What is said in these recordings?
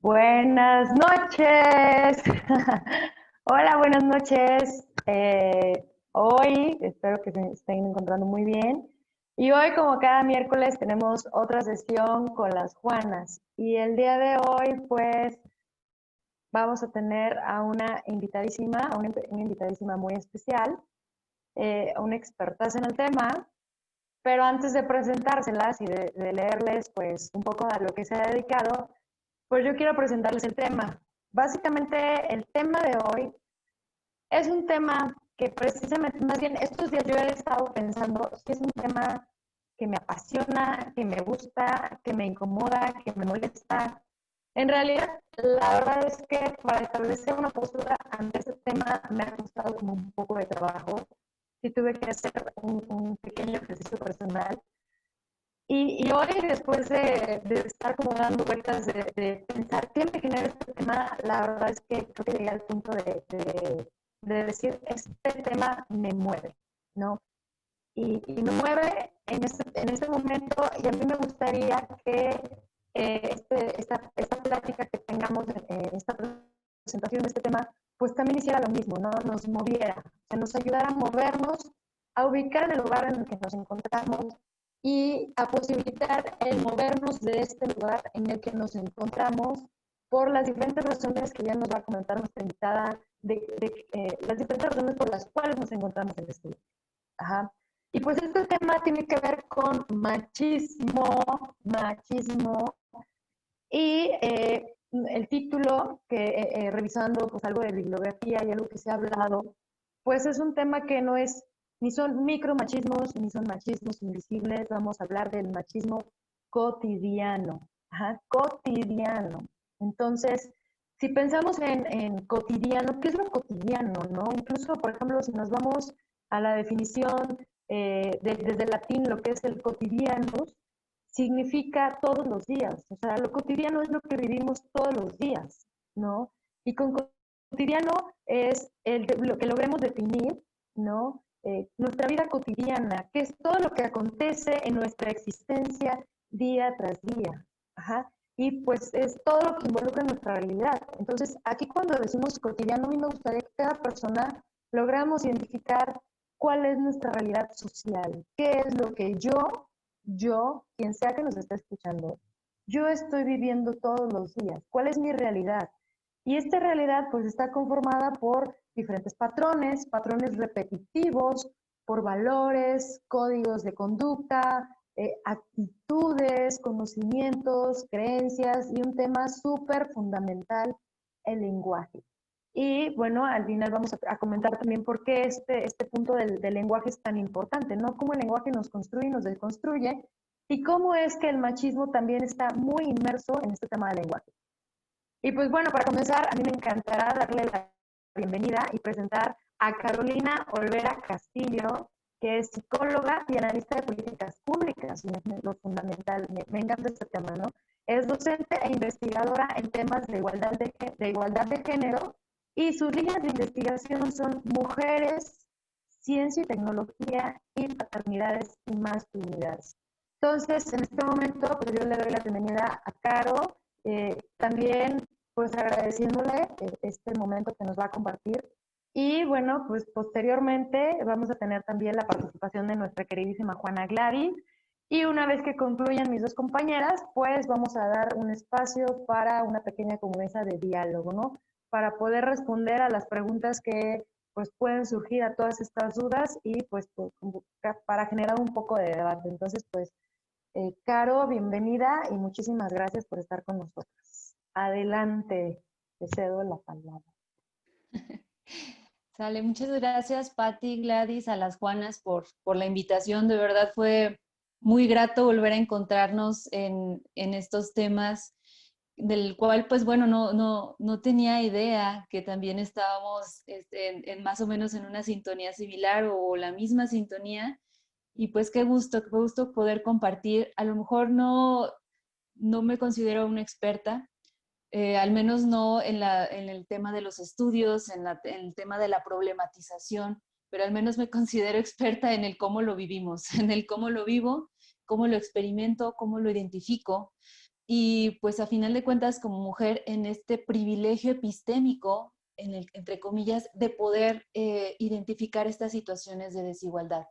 Buenas noches. Hola, buenas noches. Hoy espero que se estén encontrando muy bien. Y hoy, como cada miércoles, tenemos otra sesión con las Juanas. Y el día de hoy, pues, vamos a tener a una invitadísima muy especial, una experta en el tema. Pero antes de presentárselas y de leerles, pues, un poco a lo que se ha dedicado, pues yo quiero presentarles el tema. Básicamente, el tema de hoy es un tema que precisamente, más bien estos días yo he estado pensando si es un tema que me apasiona, que me gusta, que me incomoda, que me molesta. En realidad, la verdad es que para establecer una postura ante este tema me ha costado como un poco de trabajo. Sí tuve que hacer un pequeño ejercicio personal y hoy, después de estar como dando vueltas, de pensar qué me genera este tema, la verdad es que creo que llegué al punto de decir, este tema me mueve, ¿no? Y me mueve en este momento y a mí me gustaría que esta plática que tengamos, esta presentación de este tema, pues también hiciera lo mismo, ¿no? Nos moviera, o sea, nos ayudara a movernos, a ubicar en el lugar en el que nos encontramos y a posibilitar el movernos de este lugar en el que nos encontramos por las diferentes razones que ya nos va a comentar nuestra invitada, las diferentes razones por las cuales nos encontramos en este lugar. Ajá. Y pues este tema tiene que ver con machismo, y el título, que revisando pues algo de bibliografía y algo que se ha hablado, pues es un tema que no es, ni son micromachismos, ni son machismos invisibles, vamos a hablar del machismo cotidiano, ajá, cotidiano. Entonces, si pensamos en cotidiano, ¿qué es lo cotidiano, no? Incluso, por ejemplo, si nos vamos a la definición desde el latín, lo que es el cotidiano, significa todos los días, o sea, lo cotidiano es lo que vivimos todos los días, ¿no? Y con cotidiano es lo que logremos definir, ¿no? Nuestra vida cotidiana, que es todo lo que acontece en nuestra existencia día tras día, ajá, y pues es todo lo que involucra nuestra realidad. Entonces, aquí cuando decimos cotidiano, a mí me gustaría que cada persona logramos identificar cuál es nuestra realidad social, qué es lo que quien sea que nos esté escuchando, yo estoy viviendo todos los días. ¿Cuál es mi realidad? Y esta realidad pues está conformada por diferentes patrones repetitivos, por valores, códigos de conducta, actitudes, conocimientos, creencias y un tema súper fundamental, el lenguaje. Y bueno, al final vamos a comentar también por qué este punto del lenguaje es tan importante, ¿no? Cómo el lenguaje nos construye y nos deconstruye, y cómo es que el machismo también está muy inmerso en este tema del lenguaje. Y pues bueno, para comenzar, a mí me encantará darle la bienvenida y presentar a Carolina Olvera Castillo, que es psicóloga y analista de políticas públicas, y es lo fundamental, me encanta este tema, ¿no? Es docente e investigadora en temas de igualdad de género, y sus líneas de investigación son mujeres, ciencia y tecnología y paternidades y masculinidades. Entonces, en este momento, pues yo le doy la bienvenida a Caro, también pues agradeciéndole este momento que nos va a compartir. Y bueno, pues posteriormente vamos a tener también la participación de nuestra queridísima Juana Gladys. Y una vez que concluyan mis dos compañeras, pues vamos a dar un espacio para una pequeña como mesa de diálogo, ¿no? Para poder responder a las preguntas que pues pueden surgir a todas estas dudas y pues para generar un poco de debate. Entonces, pues, Caro, bienvenida y muchísimas gracias por estar con nosotros. Adelante, te cedo la palabra. Sale, muchas gracias, Patti, Gladys, a las Juanas por la invitación. De verdad fue muy grato volver a encontrarnos en estos temas, del cual, pues bueno, no tenía idea que también estábamos en más o menos en una sintonía similar o la misma sintonía. Y pues qué gusto poder compartir. A lo mejor no me considero una experta, al menos no en el tema de los estudios, en el tema de la problematización, pero al menos me considero experta en el cómo lo vivimos, en el cómo lo vivo, cómo lo experimento, cómo lo identifico. y pues a final de cuentas como mujer en este privilegio epistémico, entre comillas, de poder identificar estas situaciones de desigualdad.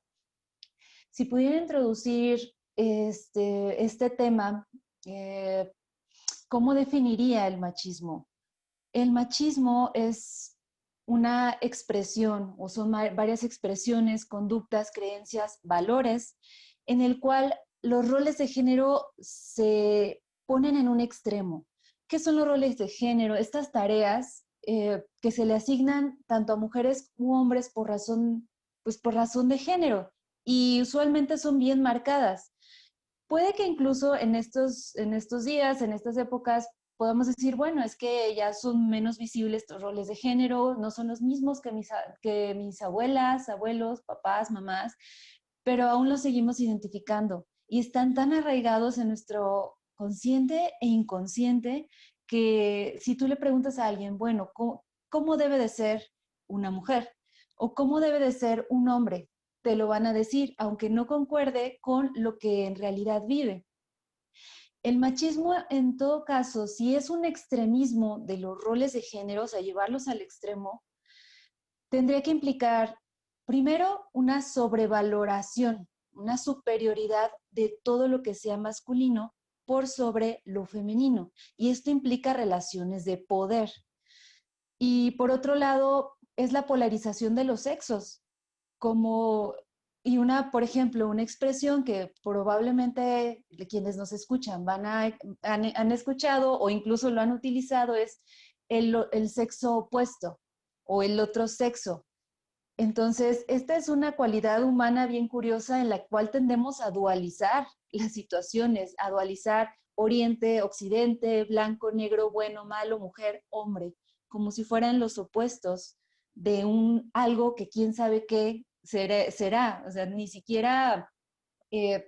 Si pudiera introducir este tema, eh, ¿cómo definiría el machismo? El machismo es una expresión o son varias expresiones, conductas, creencias, valores, en el cual los roles de género se ponen en un extremo. ¿Qué son los roles de género? Estas tareas que se le asignan tanto a mujeres como hombres pues por razón de género y usualmente son bien marcadas. Puede que incluso en estos días, en estas épocas, podamos decir, bueno, es que ya son menos visibles estos roles de género, no son los mismos que mis abuelas, abuelos, papás, mamás, pero aún los seguimos identificando y están tan arraigados en nuestro consciente e inconsciente que si tú le preguntas a alguien, bueno, ¿cómo debe de ser una mujer? ¿O cómo debe de ser un hombre? Te lo van a decir, aunque no concuerde con lo que en realidad vive. El machismo, en todo caso, si es un extremismo de los roles de género, o sea, llevarlos al extremo, tendría que implicar, primero, una sobrevaloración, una superioridad de todo lo que sea masculino por sobre lo femenino. Y esto implica relaciones de poder. Y por otro lado, es la polarización de los sexos, como, y por ejemplo, una expresión que probablemente quienes nos escuchan han escuchado o incluso lo han utilizado es el sexo opuesto o el otro sexo. Entonces, esta es una cualidad humana bien curiosa en la cual tendemos a dualizar las situaciones, a dualizar oriente, occidente, blanco, negro, bueno, malo, mujer, hombre, como si fueran los opuestos de algo que quién sabe qué será. O sea, ni siquiera, eh,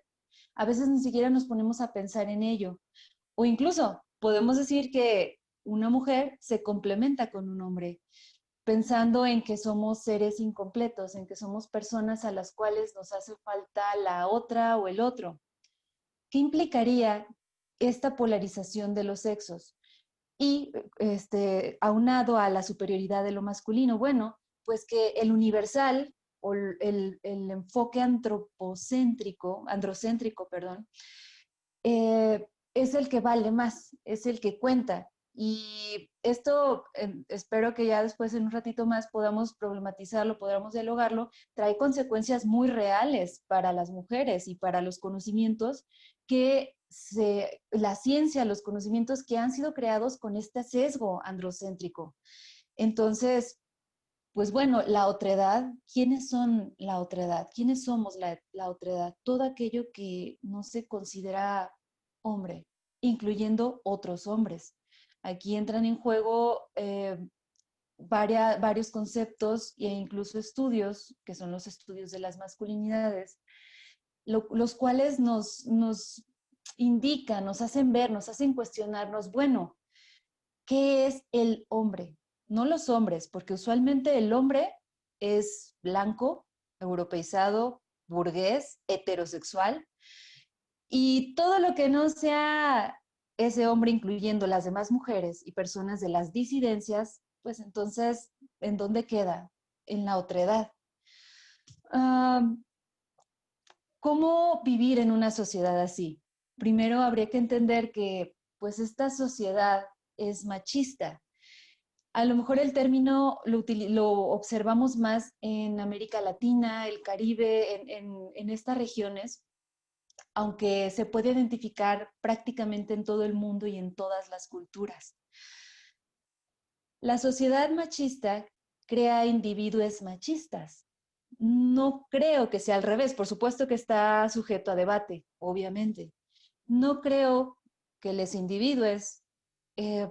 a veces ni siquiera nos ponemos a pensar en ello. O incluso podemos decir que una mujer se complementa con un hombre pensando en que somos seres incompletos, en que somos personas a las cuales nos hace falta la otra o el otro. ¿Qué implicaría esta polarización de los sexos? Y aunado a la superioridad de lo masculino, bueno, pues que el universal o el enfoque androcéntrico, perdón, es el que vale más, es el que cuenta. Y esto, espero que ya después en un ratito más podamos problematizarlo, podamos dialogarlo, trae consecuencias muy reales para las mujeres y para los conocimientos la ciencia, los conocimientos que han sido creados con este sesgo androcéntrico. Entonces, pues bueno, la otredad, ¿quiénes son la otredad? ¿Quiénes somos la otredad? Todo aquello que no se considera hombre, incluyendo otros hombres. Aquí entran en juego varios conceptos e incluso estudios, que son los estudios de las masculinidades, los cuales nos indican, nos hacen ver, nos hacen cuestionarnos, bueno, ¿qué es el hombre? No los hombres, porque usualmente el hombre es blanco, europeizado, burgués, heterosexual, y todo lo que no sea ese hombre, incluyendo las demás mujeres y personas de las disidencias, pues entonces, ¿en dónde queda? En la otredad. ¿Cómo vivir en una sociedad así? Primero habría que entender que pues esta sociedad es machista. A lo mejor el término lo observamos más en América Latina, el Caribe, en estas regiones, aunque se puede identificar prácticamente en todo el mundo y en todas las culturas. La sociedad machista crea individuos machistas. No creo que sea al revés, por supuesto que está sujeto a debate, obviamente. No creo que los individuos eh,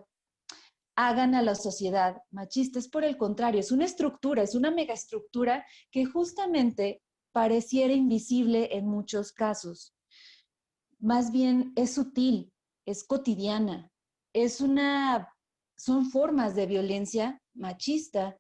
hagan a la sociedad machista, es por el contrario, es una estructura, es una megaestructura que justamente pareciera invisible en muchos casos. Más bien es sutil, es cotidiana, son formas de violencia machista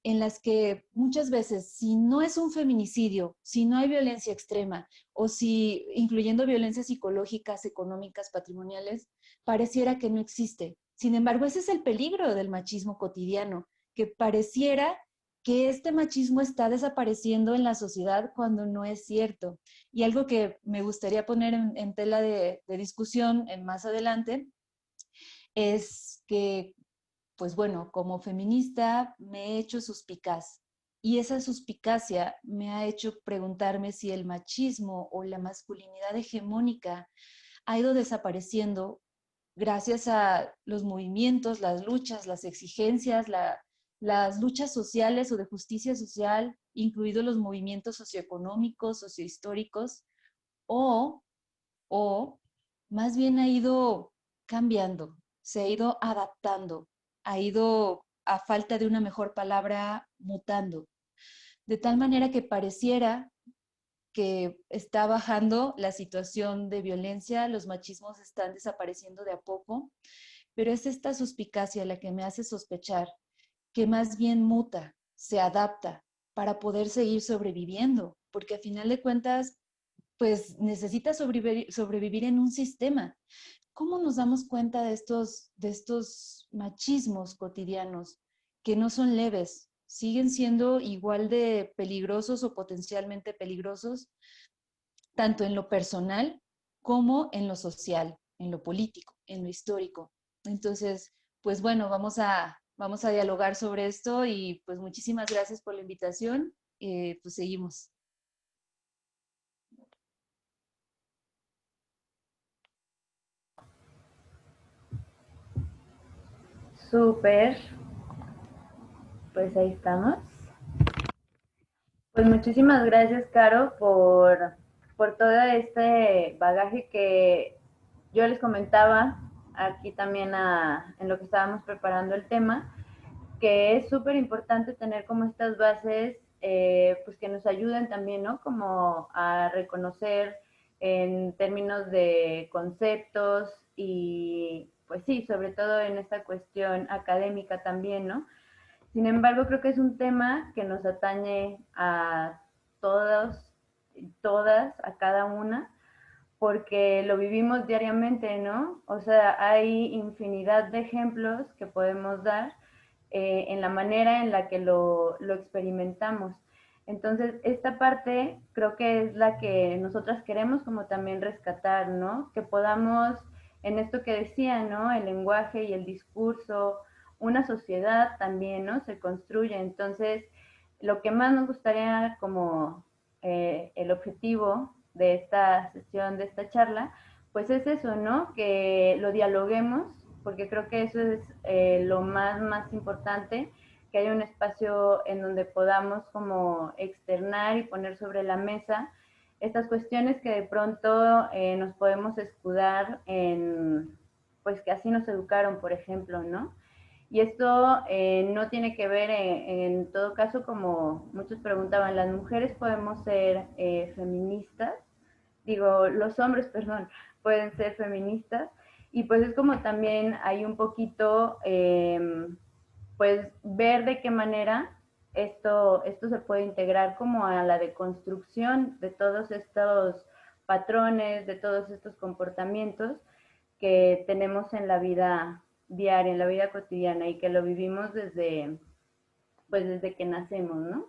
en las que muchas veces, si no es un feminicidio, si no hay violencia extrema, o si, incluyendo violencias psicológicas, económicas, patrimoniales, pareciera que no existe. Sin embargo, ese es el peligro del machismo cotidiano, que pareciera que este machismo está desapareciendo en la sociedad cuando no es cierto. Y algo que me gustaría poner en tela de discusión más adelante es que, pues bueno, como feminista me he hecho suspicaz y esa suspicacia me ha hecho preguntarme si el machismo o la masculinidad hegemónica ha ido desapareciendo gracias a los movimientos, las luchas, las exigencias, las luchas sociales o de justicia social, incluidos los movimientos socioeconómicos, sociohistóricos, o, o más bien ha ido cambiando, se ha ido adaptando, ha ido, a falta de una mejor palabra, mutando, de tal manera que pareciera que está bajando la situación de violencia, los machismos están desapareciendo de a poco, pero es esta suspicacia la que me hace sospechar que más bien muta, se adapta para poder seguir sobreviviendo, porque a final de cuentas, pues necesita sobrevivir en un sistema. ¿Cómo nos damos cuenta de estos machismos cotidianos que no son leves, siguen siendo igual de peligrosos o potencialmente peligrosos, tanto en lo personal como en lo social, en lo político, en lo histórico? Entonces, pues bueno, vamos a dialogar sobre esto y pues muchísimas gracias por la invitación. Pues seguimos. Súper, pues ahí estamos. Pues muchísimas gracias, Caro, por todo este bagaje que yo les comentaba aquí también en lo que estábamos preparando el tema, que es súper importante tener como estas bases, pues que nos ayuden también, ¿no? Como a reconocer en términos de conceptos y, pues sí, sobre todo en esta cuestión académica también, ¿no? Sin embargo, creo que es un tema que nos atañe a todos y todas, a cada una, porque lo vivimos diariamente, ¿no? O sea, hay infinidad de ejemplos que podemos dar en la manera en la que lo experimentamos. Entonces, esta parte creo que es la que nosotras queremos como también rescatar, ¿no? Que podamos, en esto que decía, ¿no? El lenguaje y el discurso, una sociedad también, ¿no? Se construye. Entonces, lo que más nos gustaría como el objetivo de esta sesión, de esta charla, pues es eso, ¿no? Que lo dialoguemos, porque creo que eso es lo más importante, que haya un espacio en donde podamos como externar y poner sobre la mesa estas cuestiones que de pronto nos podemos escudar en, pues que así nos educaron, por ejemplo, ¿no? Y esto no tiene que ver, en todo caso, como muchos preguntaban, ¿las mujeres podemos ser feministas? Digo, los hombres, perdón, pueden ser feministas. Y pues es como también hay un poquito, pues ver de qué manera esto se puede integrar como a la deconstrucción de todos estos patrones, de todos estos comportamientos que tenemos en la vida diaria, en la vida cotidiana y que lo vivimos desde, pues desde que nacemos, ¿no?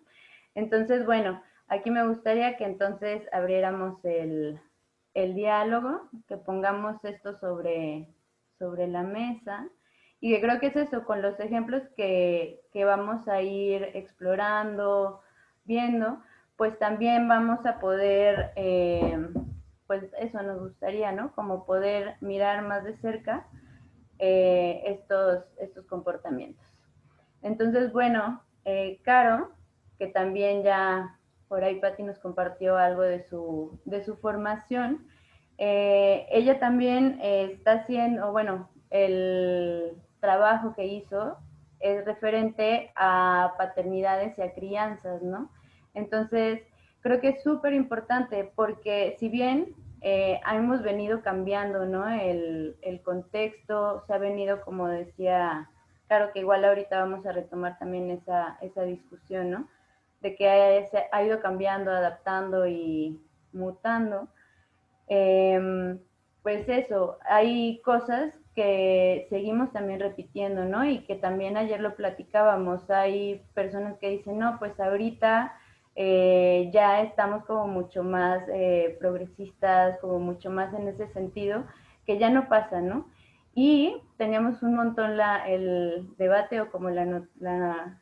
Entonces, bueno, aquí me gustaría que entonces abriéramos el diálogo, que pongamos esto sobre la mesa y que creo que es eso, con los ejemplos que vamos a ir explorando, viendo, pues también vamos a poder, pues eso nos gustaría, ¿no? Como poder mirar más de cerca estos comportamientos. Entonces, bueno, Caro, que también ya por ahí Patti nos compartió algo de su formación, ella también está haciendo, bueno, el trabajo que hizo es referente a paternidades y a crianzas, ¿no? Entonces, creo que es súper importante porque si bien hemos venido cambiando, ¿no? El contexto se ha venido, como decía claro que igual ahorita vamos a retomar también esa discusión, ¿no? De que se ha ido cambiando, adaptando y mutando. Pues eso, hay cosas que seguimos también repitiendo, ¿no? Y que también ayer lo platicábamos, hay personas que dicen, no, pues ahorita ya estamos como mucho más progresistas, como mucho más en ese sentido, que ya no pasa, ¿no? Y teníamos un montón el debate o como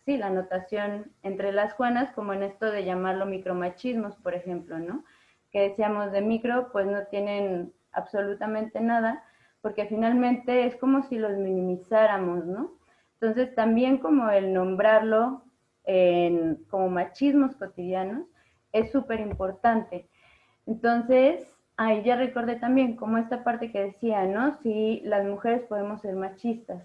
sí, la anotación entre las Juanas, como en esto de llamarlo micromachismos, por ejemplo, ¿no? Que decíamos de micro, pues no tienen absolutamente nada, porque finalmente es como si los minimizáramos, ¿no? Entonces también como el nombrarlo como machismos cotidianos es súper importante. Entonces, ahí ya recordé también como esta parte que decía, ¿no? Si las mujeres podemos ser machistas.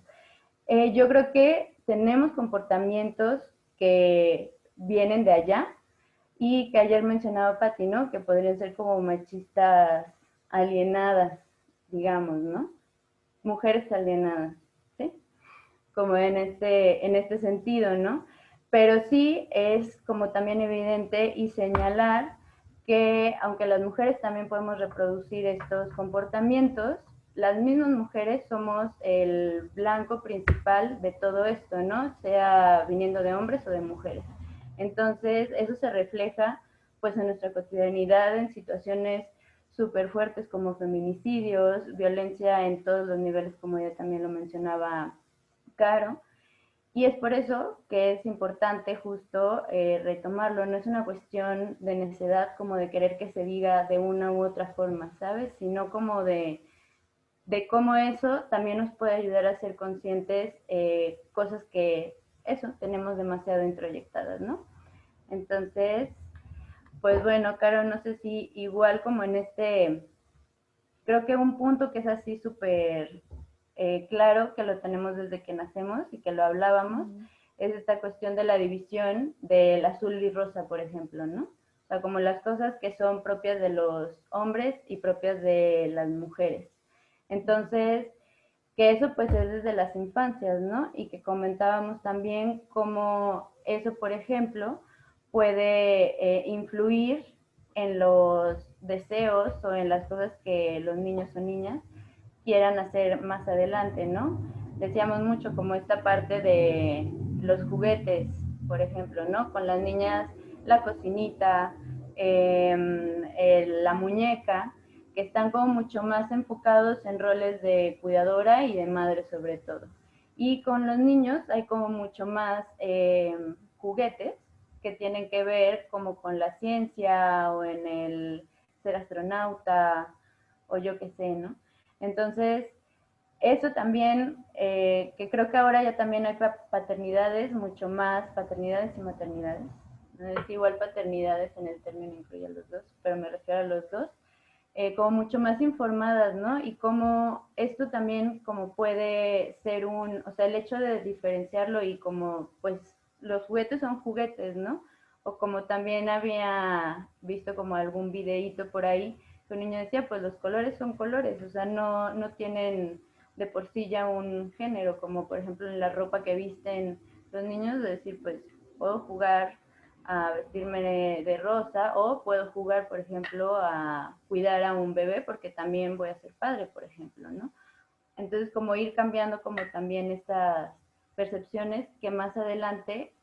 Yo creo que tenemos comportamientos que vienen de allá, y que ayer mencionaba Pati, ¿no? Que podrían ser como machistas alienadas, digamos, ¿no? Mujeres alienadas, ¿sí? Como en este sentido, ¿no? Pero sí es como también evidente y señalar que aunque las mujeres también podemos reproducir estos comportamientos, las mismas mujeres somos el blanco principal de todo esto, ¿no? Sea viniendo de hombres o de mujeres. Entonces, eso se refleja pues en nuestra cotidianidad, en situaciones súper fuertes como feminicidios, violencia en todos los niveles, como ya también lo mencionaba Caro. Y es por eso que es importante justo retomarlo. No es una cuestión de necesidad como de querer que se diga de una u otra forma, ¿sabes? Sino como de cómo eso también nos puede ayudar a ser conscientes cosas que eso tenemos demasiado introyectadas, ¿no? Entonces, pues bueno, Caro, no sé si igual como en creo que un punto que es así súper claro, que lo tenemos desde que nacemos y que lo hablábamos, es esta cuestión de la división del azul y rosa, por ejemplo, ¿no? O sea, como las cosas que son propias de los hombres y propias de las mujeres. Entonces, que eso pues es desde las infancias, ¿no? Y que comentábamos también cómo eso, por ejemplo, puede influir en los deseos o en las cosas que los niños o niñas quieran hacer más adelante, ¿no? Decíamos mucho como esta parte de los juguetes, por ejemplo, ¿no? Con las niñas, la cocinita, la muñeca, que están como mucho más enfocados en roles de cuidadora y de madre sobre todo. Y con los niños hay como mucho más juguetes que tienen que ver como con la ciencia o en el ser astronauta o yo qué sé, ¿no? Entonces, eso también, que creo que ahora ya también hay paternidades, mucho más paternidades y maternidades. No es igual paternidades en el término incluye a los dos, pero me refiero a los dos, como mucho más informadas, ¿no? Y cómo esto también como puede ser o sea, el hecho de diferenciarlo y como, pues, los juguetes son juguetes, ¿no? O como también había visto como algún videíto por ahí, que un niño decía, pues los colores son colores, o sea, no tienen de por sí ya un género, como por ejemplo en la ropa que visten los niños, de decir, pues, puedo jugar a vestirme de rosa o puedo jugar, por ejemplo, a cuidar a un bebé porque también voy a ser padre, por ejemplo, ¿no? Entonces, como ir cambiando como también estas percepciones que más adelante,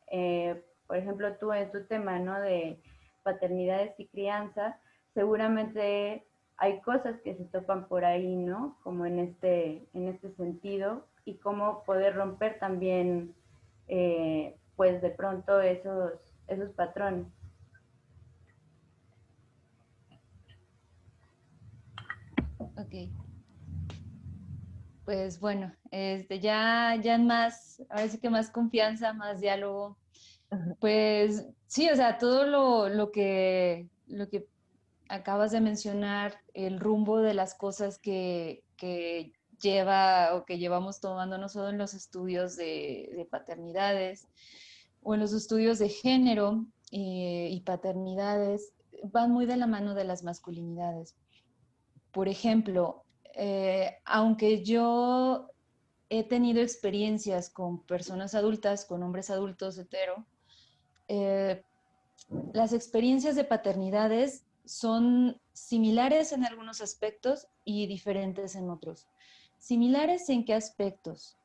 por ejemplo, tú en tu tema, ¿no? De paternidades y crianza, seguramente hay cosas que se topan por ahí, ¿no? Como en este sentido y cómo poder romper también, pues de pronto esos patrones. Ok, pues bueno, ya en más, ahora sí que más confianza, más diálogo. Pues sí, o sea, todo lo que acabas de mencionar, el rumbo de las cosas que lleva o que llevamos tomando no solo en los estudios de paternidades o en los estudios de género y paternidades, van muy de la mano de las masculinidades. Por ejemplo, aunque yo he tenido experiencias con personas adultas, con hombres adultos hetero, eh, las experiencias de paternidades son similares en algunos aspectos y diferentes en otros. ¿Similares en qué aspectos?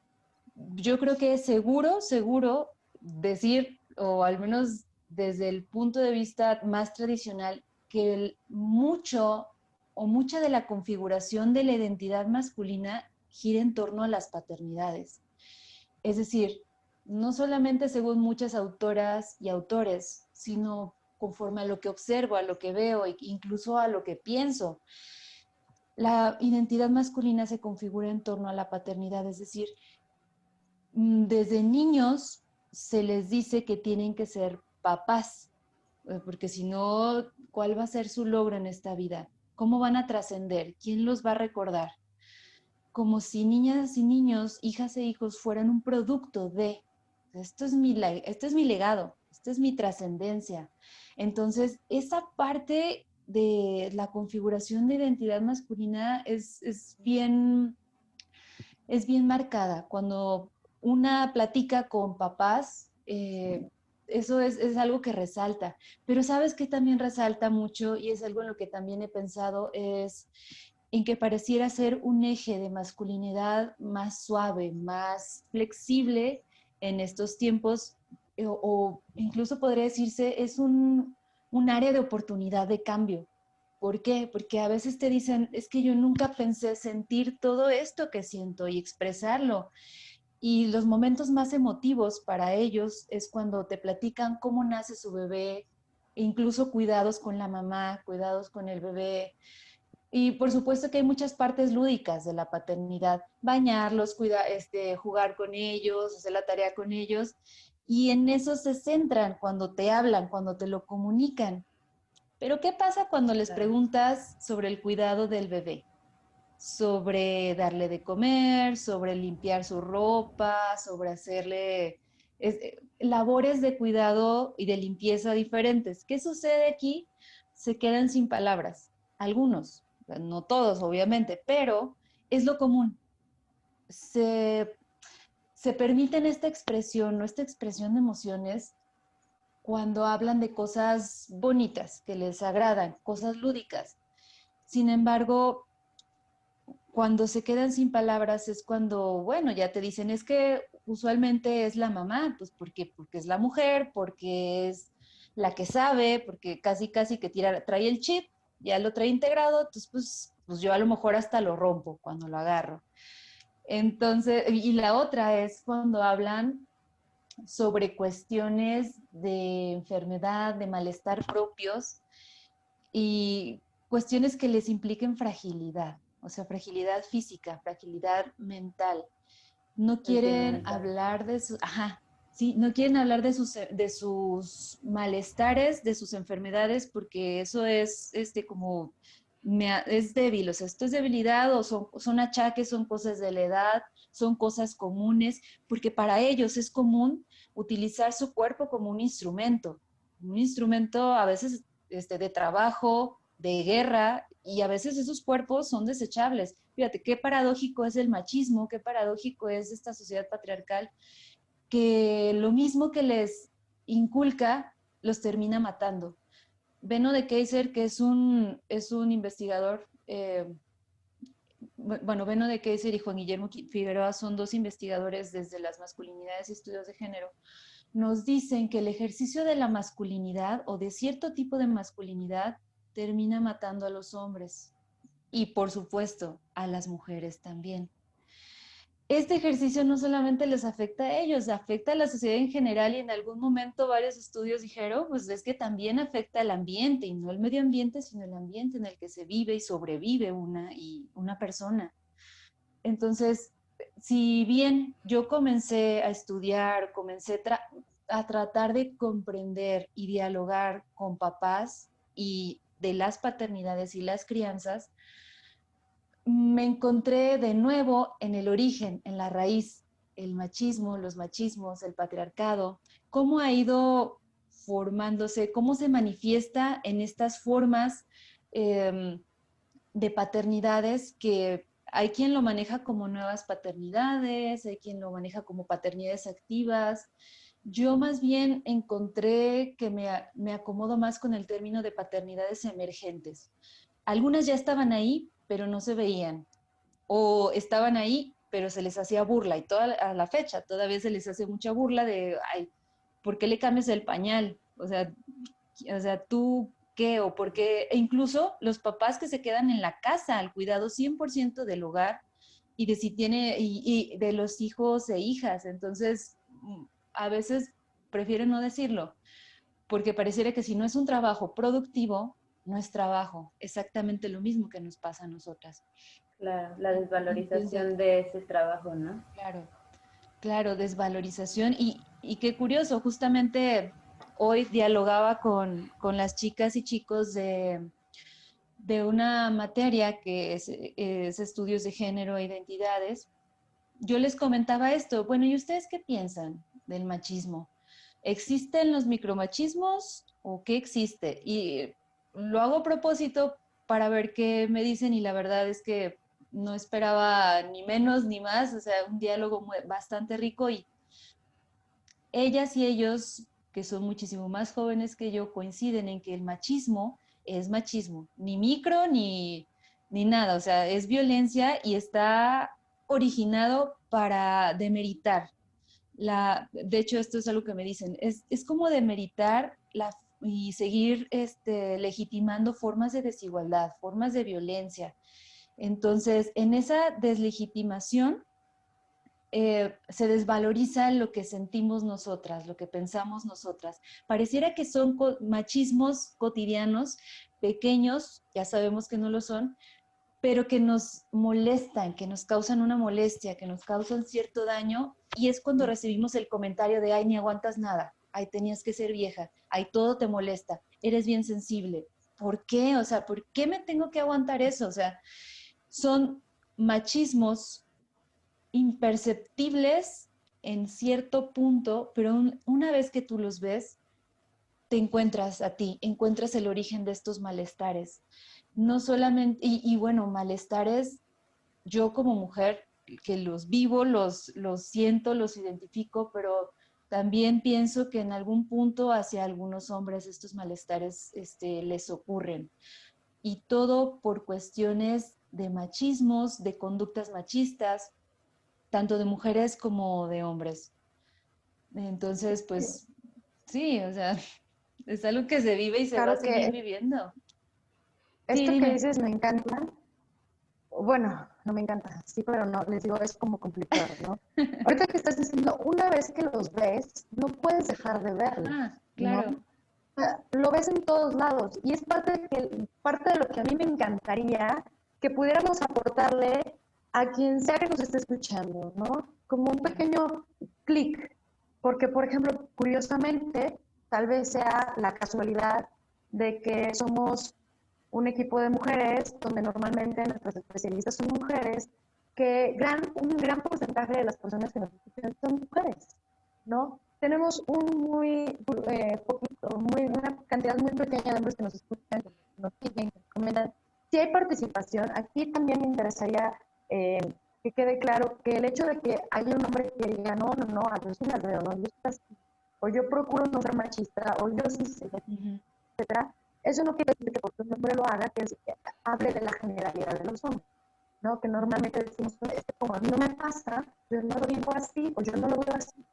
Yo creo que es seguro decir, o al menos desde el punto de vista más tradicional, que mucho o mucha de la configuración de la identidad masculina gira en torno a las paternidades. Es decir, no solamente según muchas autoras y autores, sino conforme a lo que observo, a lo que veo e incluso a lo que pienso. La identidad masculina se configura en torno a la paternidad, es decir, desde niños se les dice que tienen que ser papás, porque si no, ¿cuál va a ser su logro en esta vida? ¿Cómo van a trascender? ¿Quién los va a recordar? Como si niñas y niños, hijas e hijos fueran un producto de, esto es mi legado, esto es mi trascendencia. Entonces, esa parte de la configuración de identidad masculina es bien marcada. Cuando una platica con papás, eso es algo que resalta. Pero sabes que también resalta mucho, y es algo en lo que también he pensado, es en que pareciera ser un eje de masculinidad más suave, más flexible en estos tiempos, o incluso podría decirse, es un área de oportunidad de cambio. ¿Por qué? Porque a veces te dicen, es que yo nunca pensé sentir todo esto que siento y expresarlo. Y los momentos más emotivos para ellos es cuando te platican cómo nace su bebé, e incluso cuidados con la mamá, cuidados con el bebé. Y por supuesto que hay muchas partes lúdicas de la paternidad, bañarlos, jugar con ellos, hacer la tarea con ellos, y en eso se centran cuando te hablan, cuando te lo comunican. Pero ¿qué pasa cuando les preguntas sobre el cuidado del bebé? Sobre darle de comer, sobre limpiar su ropa, sobre hacerle labores de cuidado y de limpieza diferentes. ¿Qué sucede aquí? Se quedan sin palabras. Algunos, no todos obviamente, pero es lo común. Se, se permiten esta expresión, ¿no? Esta expresión de emociones cuando hablan de cosas bonitas, que les agradan, cosas lúdicas. Sin embargo, cuando se quedan sin palabras es cuando, bueno, ya te dicen, es que usualmente es la mamá, pues porque es la mujer, porque es la que sabe, porque casi que trae el chip, ya lo trae integrado, entonces pues yo a lo mejor hasta lo rompo cuando lo agarro. Entonces, y la otra es cuando hablan sobre cuestiones de enfermedad, de malestar propios y cuestiones que les impliquen fragilidad, o sea, fragilidad física, fragilidad mental. No quieren hablar de sus, ajá, sí, no quieren hablar de sus malestares, de sus enfermedades, porque eso es como es débil, o sea, esto es debilidad o son achaques, son cosas de la edad, son cosas comunes, porque para ellos es común utilizar su cuerpo como un instrumento a veces de trabajo, de guerra, y a veces esos cuerpos son desechables. Fíjate, qué paradójico es el machismo, qué paradójico es esta sociedad patriarcal, que lo mismo que les inculca, los termina matando. Benno de Keyser, que es un investigador, bueno, Benno de Keyser y Juan Guillermo Figueroa son dos investigadores desde las masculinidades y estudios de género, nos dicen que el ejercicio de la masculinidad o de cierto tipo de masculinidad termina matando a los hombres y, por supuesto, a las mujeres también. Este ejercicio no solamente les afecta a ellos, afecta a la sociedad en general y en algún momento varios estudios dijeron, pues es que también afecta al ambiente y no el medio ambiente, sino el ambiente en el que se vive y sobrevive una persona. Entonces, si bien yo comencé a estudiar, a tratar de comprender y dialogar con papás y de las paternidades y las crianzas, me encontré de nuevo en el origen, en la raíz, el machismo, los machismos, el patriarcado, cómo ha ido formándose, cómo se manifiesta en estas formas de paternidades que hay quien lo maneja como nuevas paternidades, hay quien lo maneja como paternidades activas. Yo más bien encontré que me acomodo más con el término de paternidades emergentes. Algunas ya estaban ahí, pero no se veían. O estaban ahí, pero se les hacía burla. Y a la fecha todavía se les hace mucha burla de, ay, ¿por qué le cambias el pañal? O sea, ¿tú qué? O por qué, e incluso los papás que se quedan en la casa al cuidado 100% del hogar y de si tiene, y de los hijos e hijas. Entonces, a veces prefieren no decirlo, porque pareciera que si no es un trabajo productivo, no es trabajo. Exactamente lo mismo que nos pasa a nosotras. Claro, la Entonces, desvalorización de ese trabajo, ¿no? claro, claro, desvalorización. Y qué curioso, justamente hoy dialogaba con las chicas y chicos de una materia que es estudios de género e identidades. Yo les comentaba esto, bueno, ¿y ustedes qué piensan del machismo? ¿Existen los micromachismos o qué existe? Y lo hago a propósito para ver qué me dicen y la verdad es que no esperaba ni menos ni más, o sea, un diálogo bastante rico y ellas y ellos, que son muchísimo más jóvenes que yo, coinciden en que el machismo es machismo, ni micro ni nada, o sea, es violencia y está originado para demeritar. De hecho, esto es algo que me dicen, es como demeritar y seguir legitimando formas de desigualdad, formas de violencia. Entonces, en esa deslegitimación se desvaloriza lo que sentimos nosotras, lo que pensamos nosotras. Pareciera que son machismos cotidianos, pequeños, ya sabemos que no lo son, pero que nos molestan, que nos causan una molestia, que nos causan cierto daño, y es cuando recibimos el comentario de, ay, ni aguantas nada, ay, tenías que ser vieja, ay, todo te molesta, eres bien sensible. ¿Por qué? O sea, ¿por qué me tengo que aguantar eso? O sea, son machismos imperceptibles en cierto punto, pero una vez que tú los ves, te encuentras a ti, encuentras el origen de estos malestares. No solamente, y bueno, malestares, yo como mujer que los vivo, los siento, los identifico, pero también pienso que en algún punto hacia algunos hombres estos malestares les ocurren. Y todo por cuestiones de machismos, de conductas machistas, tanto de mujeres como de hombres. Entonces, pues sí, o sea, es algo que se vive y se va a Claro seguir que viviendo. Sí, esto que dime. dices me encanta. Bueno, no me encanta, sí, pero no, les digo, es como complicado, ¿no? Ahorita que estás diciendo, una vez que los ves, no puedes dejar de verlos, Ah, ¿no? claro. O sea, lo ves en todos lados y es parte de lo que a mí me encantaría que pudiéramos aportarle a quien sea que nos esté escuchando, ¿no? Como un pequeño clic, porque, por ejemplo, curiosamente, tal vez sea la casualidad de que somos un equipo de mujeres donde normalmente nuestras especialistas son mujeres, que un gran porcentaje de las personas que nos escuchan son mujeres, ¿no? Tenemos una cantidad muy pequeña de hombres que nos escuchan, que nos siguen, que nos comentan. Si hay participación, aquí también me interesaría que quede claro que el hecho de que haya un hombre que diga, no, no, no, a yo sí las veo, ¿no? Yo o yo procuro no ser machista, o yo sí sé, etcétera. Eso no quiere decir que porque un hombre lo haga, que hable de la generalidad de los hombres, ¿no? Que normalmente decimos, como a mí no me pasa, yo no lo digo así, o yo no lo veo así,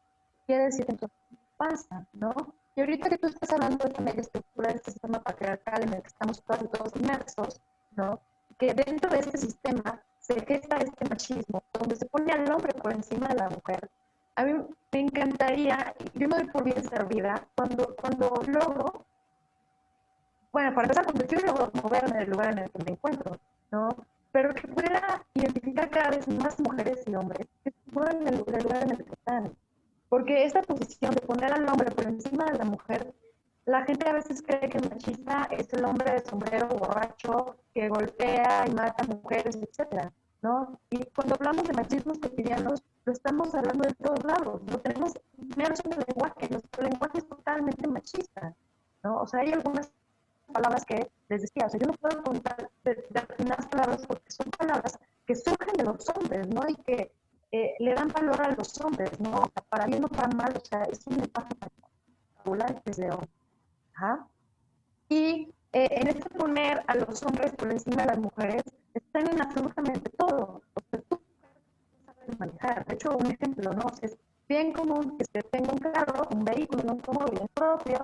quiere decir que entonces pasa, ¿no? Y ahorita que tú estás hablando de la media estructura de este sistema patriarcal en el que estamos todos inmersos, ¿no? Que dentro de este sistema se gesta este machismo, donde se pone al hombre por encima de la mujer. A mí me encantaría, yo me doy por bien servida, cuando logro, bueno, para empezar, cuando quiero moverme del lugar en el que me encuentro, ¿no? Pero que pudiera identificar cada vez más mujeres y hombres que se mueven del lugar en el que están. Porque esta posición de poner al hombre por encima de la mujer, la gente a veces cree que el machista es el hombre de sombrero borracho que golpea y mata mujeres, etcétera, ¿no? Y cuando hablamos de machismos cotidianos, lo estamos hablando de todos lados, lo tenemos inmerso en el lenguaje, nuestro lenguaje es totalmente machista, ¿no? O sea, hay algunas palabras que les decía, o sea, yo no puedo contar determinadas palabras porque son palabras que surgen que le dan valor a los hombres, ¿no? O sea, para bien o para mal, o sea, es un lenguaje popular desde hoy. Ajá. Y en este poner a los hombres por encima de las mujeres, están en absolutamente todo. O sea, tú sabes manejar. De hecho, un ejemplo, ¿no? O sea, es bien común que se tenga un carro, un vehículo, un automóvil propio.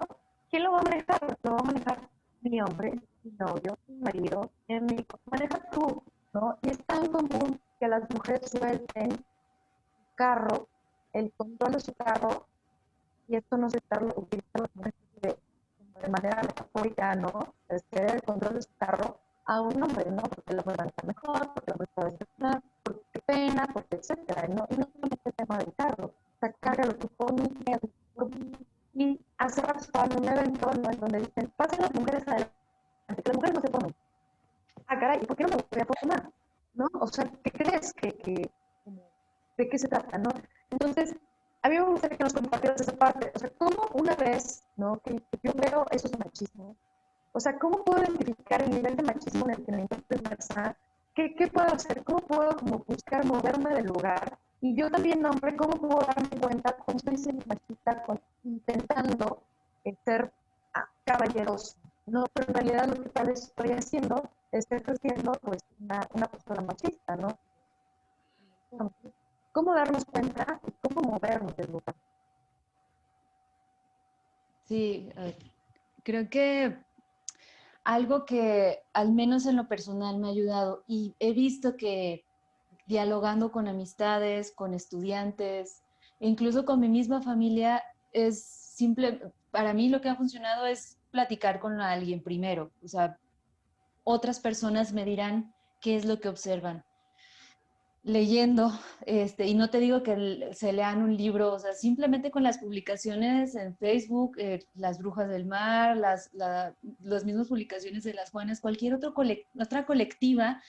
¿Quién lo va a manejar? Lo va a manejar mi hombre, mi novio, mi marido, mi amigo. Maneja tú, ¿no? Y es tan común que las mujeres suelten su carro, el control de su carro, y esto no se está utilizando como de manera metafórica, ¿no? Es ceder el control de su carro a un hombre, ¿no? Porque el hombre maneja mejor, porque el hombre puede estacionar, porque qué pena, porque etcétera, ¿no? Y no solamente el tema del carro, o sea, cárgalo tú por mí, por mí. Y hace rato estaba en un evento, ¿no? En donde dicen, pasen las mujeres adelante, que las mujeres no se ponen. Ah, caray, ¿y por qué no me voy a poner? ¿No? O sea, ¿qué crees de qué se trata, ¿no? Entonces, a mí me gustaría que nos compartieras esa parte. O sea, ¿cómo una vez, ¿no? Que yo veo esos machismos, o sea, ¿cómo puedo identificar el nivel de machismo en el que me encuentro inmersa? ¿Qué puedo hacer? ¿Cómo puedo como buscar moverme del lugar? Y yo también, hombre, ¿cómo puedo darme cuenta cuando estoy siendo machista, intentando ser caballeroso? No, pero en realidad lo que tal vez estoy haciendo es que estoy siendo pues una persona machista, ¿no? ¿Cómo darnos cuenta y cómo movernos del lugar? Sí, creo que algo que al menos en lo personal me ha ayudado y he visto que dialogando con amistades, con estudiantes, e incluso con mi misma familia, es simple, para mí lo que ha funcionado es platicar con alguien primero, o sea, otras personas me dirán qué es lo que observan. Leyendo, y no te digo que se lean un libro, o sea, simplemente con las publicaciones en Facebook, Las Brujas del Mar, las mismas publicaciones de las Juanas, cualquier otra colectiva,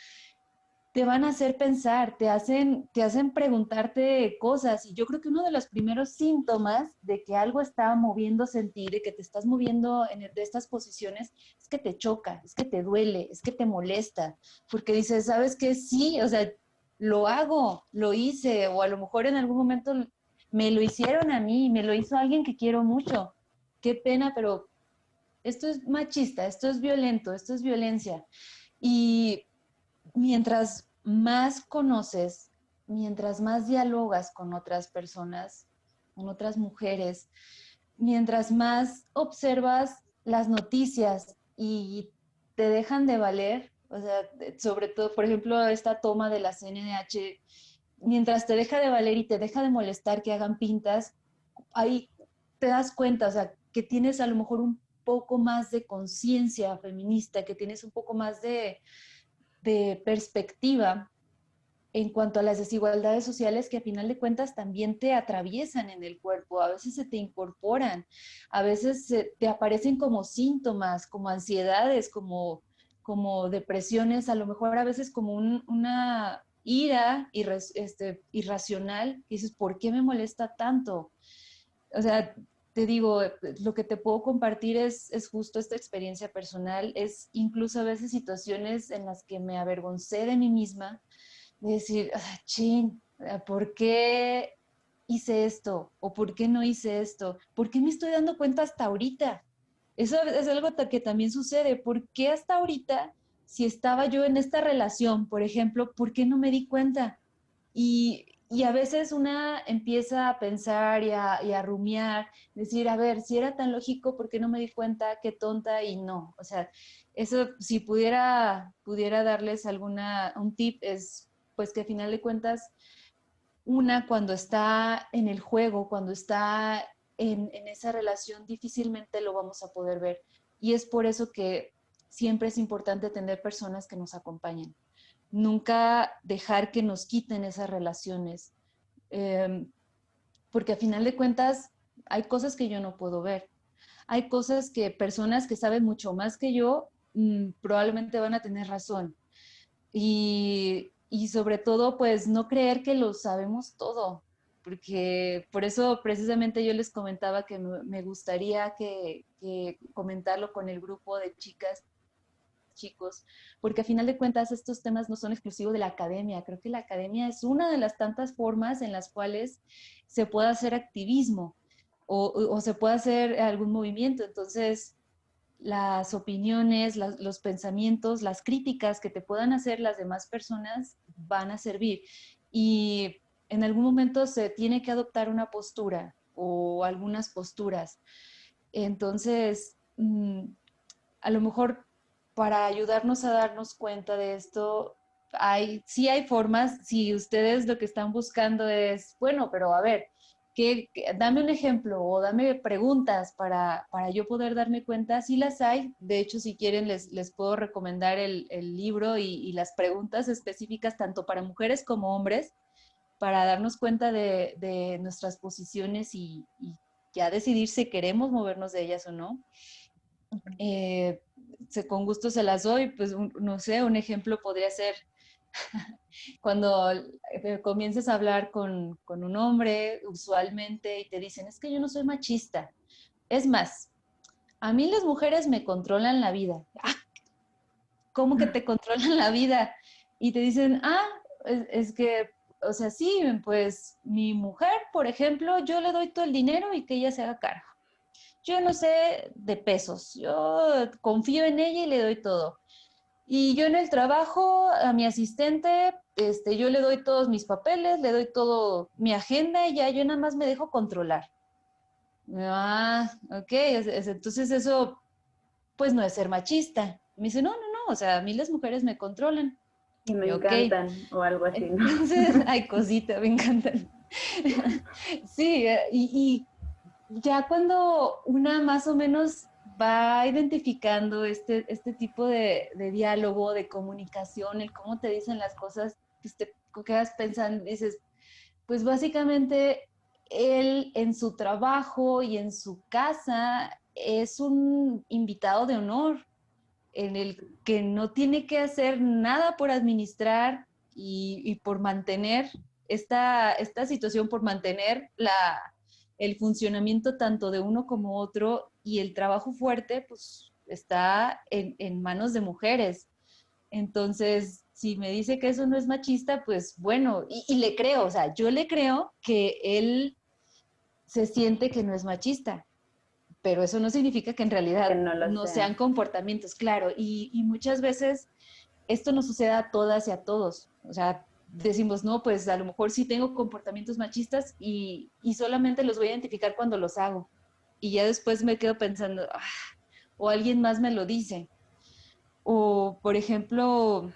te van a hacer pensar, te hacen preguntarte cosas. Y yo creo que uno de los primeros síntomas de que algo está moviéndose en ti, de que te estás moviendo de estas posiciones, es que te choca, es que te duele, es que te molesta, porque dices, ¿sabes qué? Sí, o sea, lo hago, lo hice, o a lo mejor en algún momento me lo hicieron a mí, me lo hizo alguien que quiero mucho. Qué pena, pero esto es machista, esto es violento, esto es violencia. Y mientras más conoces, mientras más dialogas con otras personas, con otras mujeres, mientras más observas las noticias y te dejan de valer, o sea, sobre todo, por ejemplo, esta toma de la CNDH, mientras te deja de valer y te deja de molestar que hagan pintas, ahí te das cuenta, o sea, que tienes a lo mejor un poco más de conciencia feminista, que tienes un poco más de perspectiva en cuanto a las desigualdades sociales que a final de cuentas también te atraviesan en el cuerpo, a veces se te incorporan, a veces te aparecen como síntomas, como ansiedades, como depresiones, a lo mejor a veces como una ira irracional, y dices, ¿por qué me molesta tanto? O sea, te digo, lo que te puedo compartir es justo esta experiencia personal, es incluso a veces situaciones en las que me avergoncé de mí misma, de decir, ah, chin, ¿por qué hice esto? ¿O por qué no hice esto? ¿Por qué me estoy dando cuenta hasta ahorita? Eso es algo que también sucede. ¿Por qué hasta ahorita, si estaba yo en esta relación, por ejemplo, por qué no me di cuenta? Y a veces una empieza a pensar y a rumiar, decir, a ver, si era tan lógico, ¿por qué no me di cuenta? Qué tonta y no. O sea, eso si pudiera darles un tip es pues que a final de cuentas, una cuando está en el juego, cuando está en esa relación, difícilmente lo vamos a poder ver. Y es por eso que siempre es importante tener personas que nos acompañen. Nunca dejar que nos quiten esas relaciones, eh, porque a final de cuentas hay cosas que yo no puedo ver. Hay cosas que personas que saben mucho más que yo probablemente van a tener razón. Y sobre todo, pues no creer que lo sabemos todo, porque por eso precisamente yo les comentaba que me gustaría que comentarlo con el grupo de chicas chicos, porque a final de cuentas estos temas no son exclusivos de la academia. Creo que la academia es una de las tantas formas en las cuales se puede hacer activismo o se puede hacer algún movimiento. Entonces, las opiniones, los pensamientos, las críticas que te puedan hacer las demás personas van a servir. Y en algún momento se tiene que adoptar una postura o algunas posturas. Entonces, a lo mejor para ayudarnos a darnos cuenta de esto, sí hay formas. Si ustedes lo que están buscando es, bueno, pero a ver, dame un ejemplo o dame preguntas para yo poder darme cuenta, sí las hay. De hecho, si quieren, les puedo recomendar el libro y las preguntas específicas tanto para mujeres como hombres, para darnos cuenta de nuestras posiciones y ya decidir si queremos movernos de ellas o no. Con gusto se las doy. Pues no sé, un ejemplo podría ser cuando comiences a hablar con un hombre usualmente y te dicen, es que yo no soy machista. Es más, a mí las mujeres me controlan la vida. Ah, ¿cómo que te controlan la vida? Y te dicen, es que, o sea, sí, pues mi mujer, por ejemplo, yo le doy todo el dinero y que ella se haga cargo. Yo no sé de pesos, yo confío en ella y le doy todo. Y yo en el trabajo, a mi asistente, yo le doy todos mis papeles, le doy todo mi agenda y ya yo nada más me dejo controlar. Ok, entonces eso, pues no es ser machista. Me dice, no, o sea, a mí las mujeres me controlan. Y me Okay. encantan, o algo así, ¿no? Entonces, ay, cosita, me encantan. Sí, y ya cuando una más o menos va identificando este tipo de diálogo, de comunicación, el cómo te dicen las cosas, pues te quedas pensando, dices, pues básicamente él en su trabajo y en su casa es un invitado de honor, en el que no tiene que hacer nada por administrar y por mantener esta situación, por mantener el funcionamiento tanto de uno como otro, y el trabajo fuerte pues está en manos de mujeres. Entonces, si me dice que eso no es machista, pues bueno, y le creo, o sea, yo le creo que él se siente que no es machista, pero eso no significa que en realidad Que no lo no sea. sean comportamientos, claro, y muchas veces esto nos sucede a todas y a todos. O sea, decimos, no, pues a lo mejor sí tengo comportamientos machistas y solamente los voy a identificar cuando los hago. Y ya después me quedo pensando, o alguien más me lo dice. O, por ejemplo,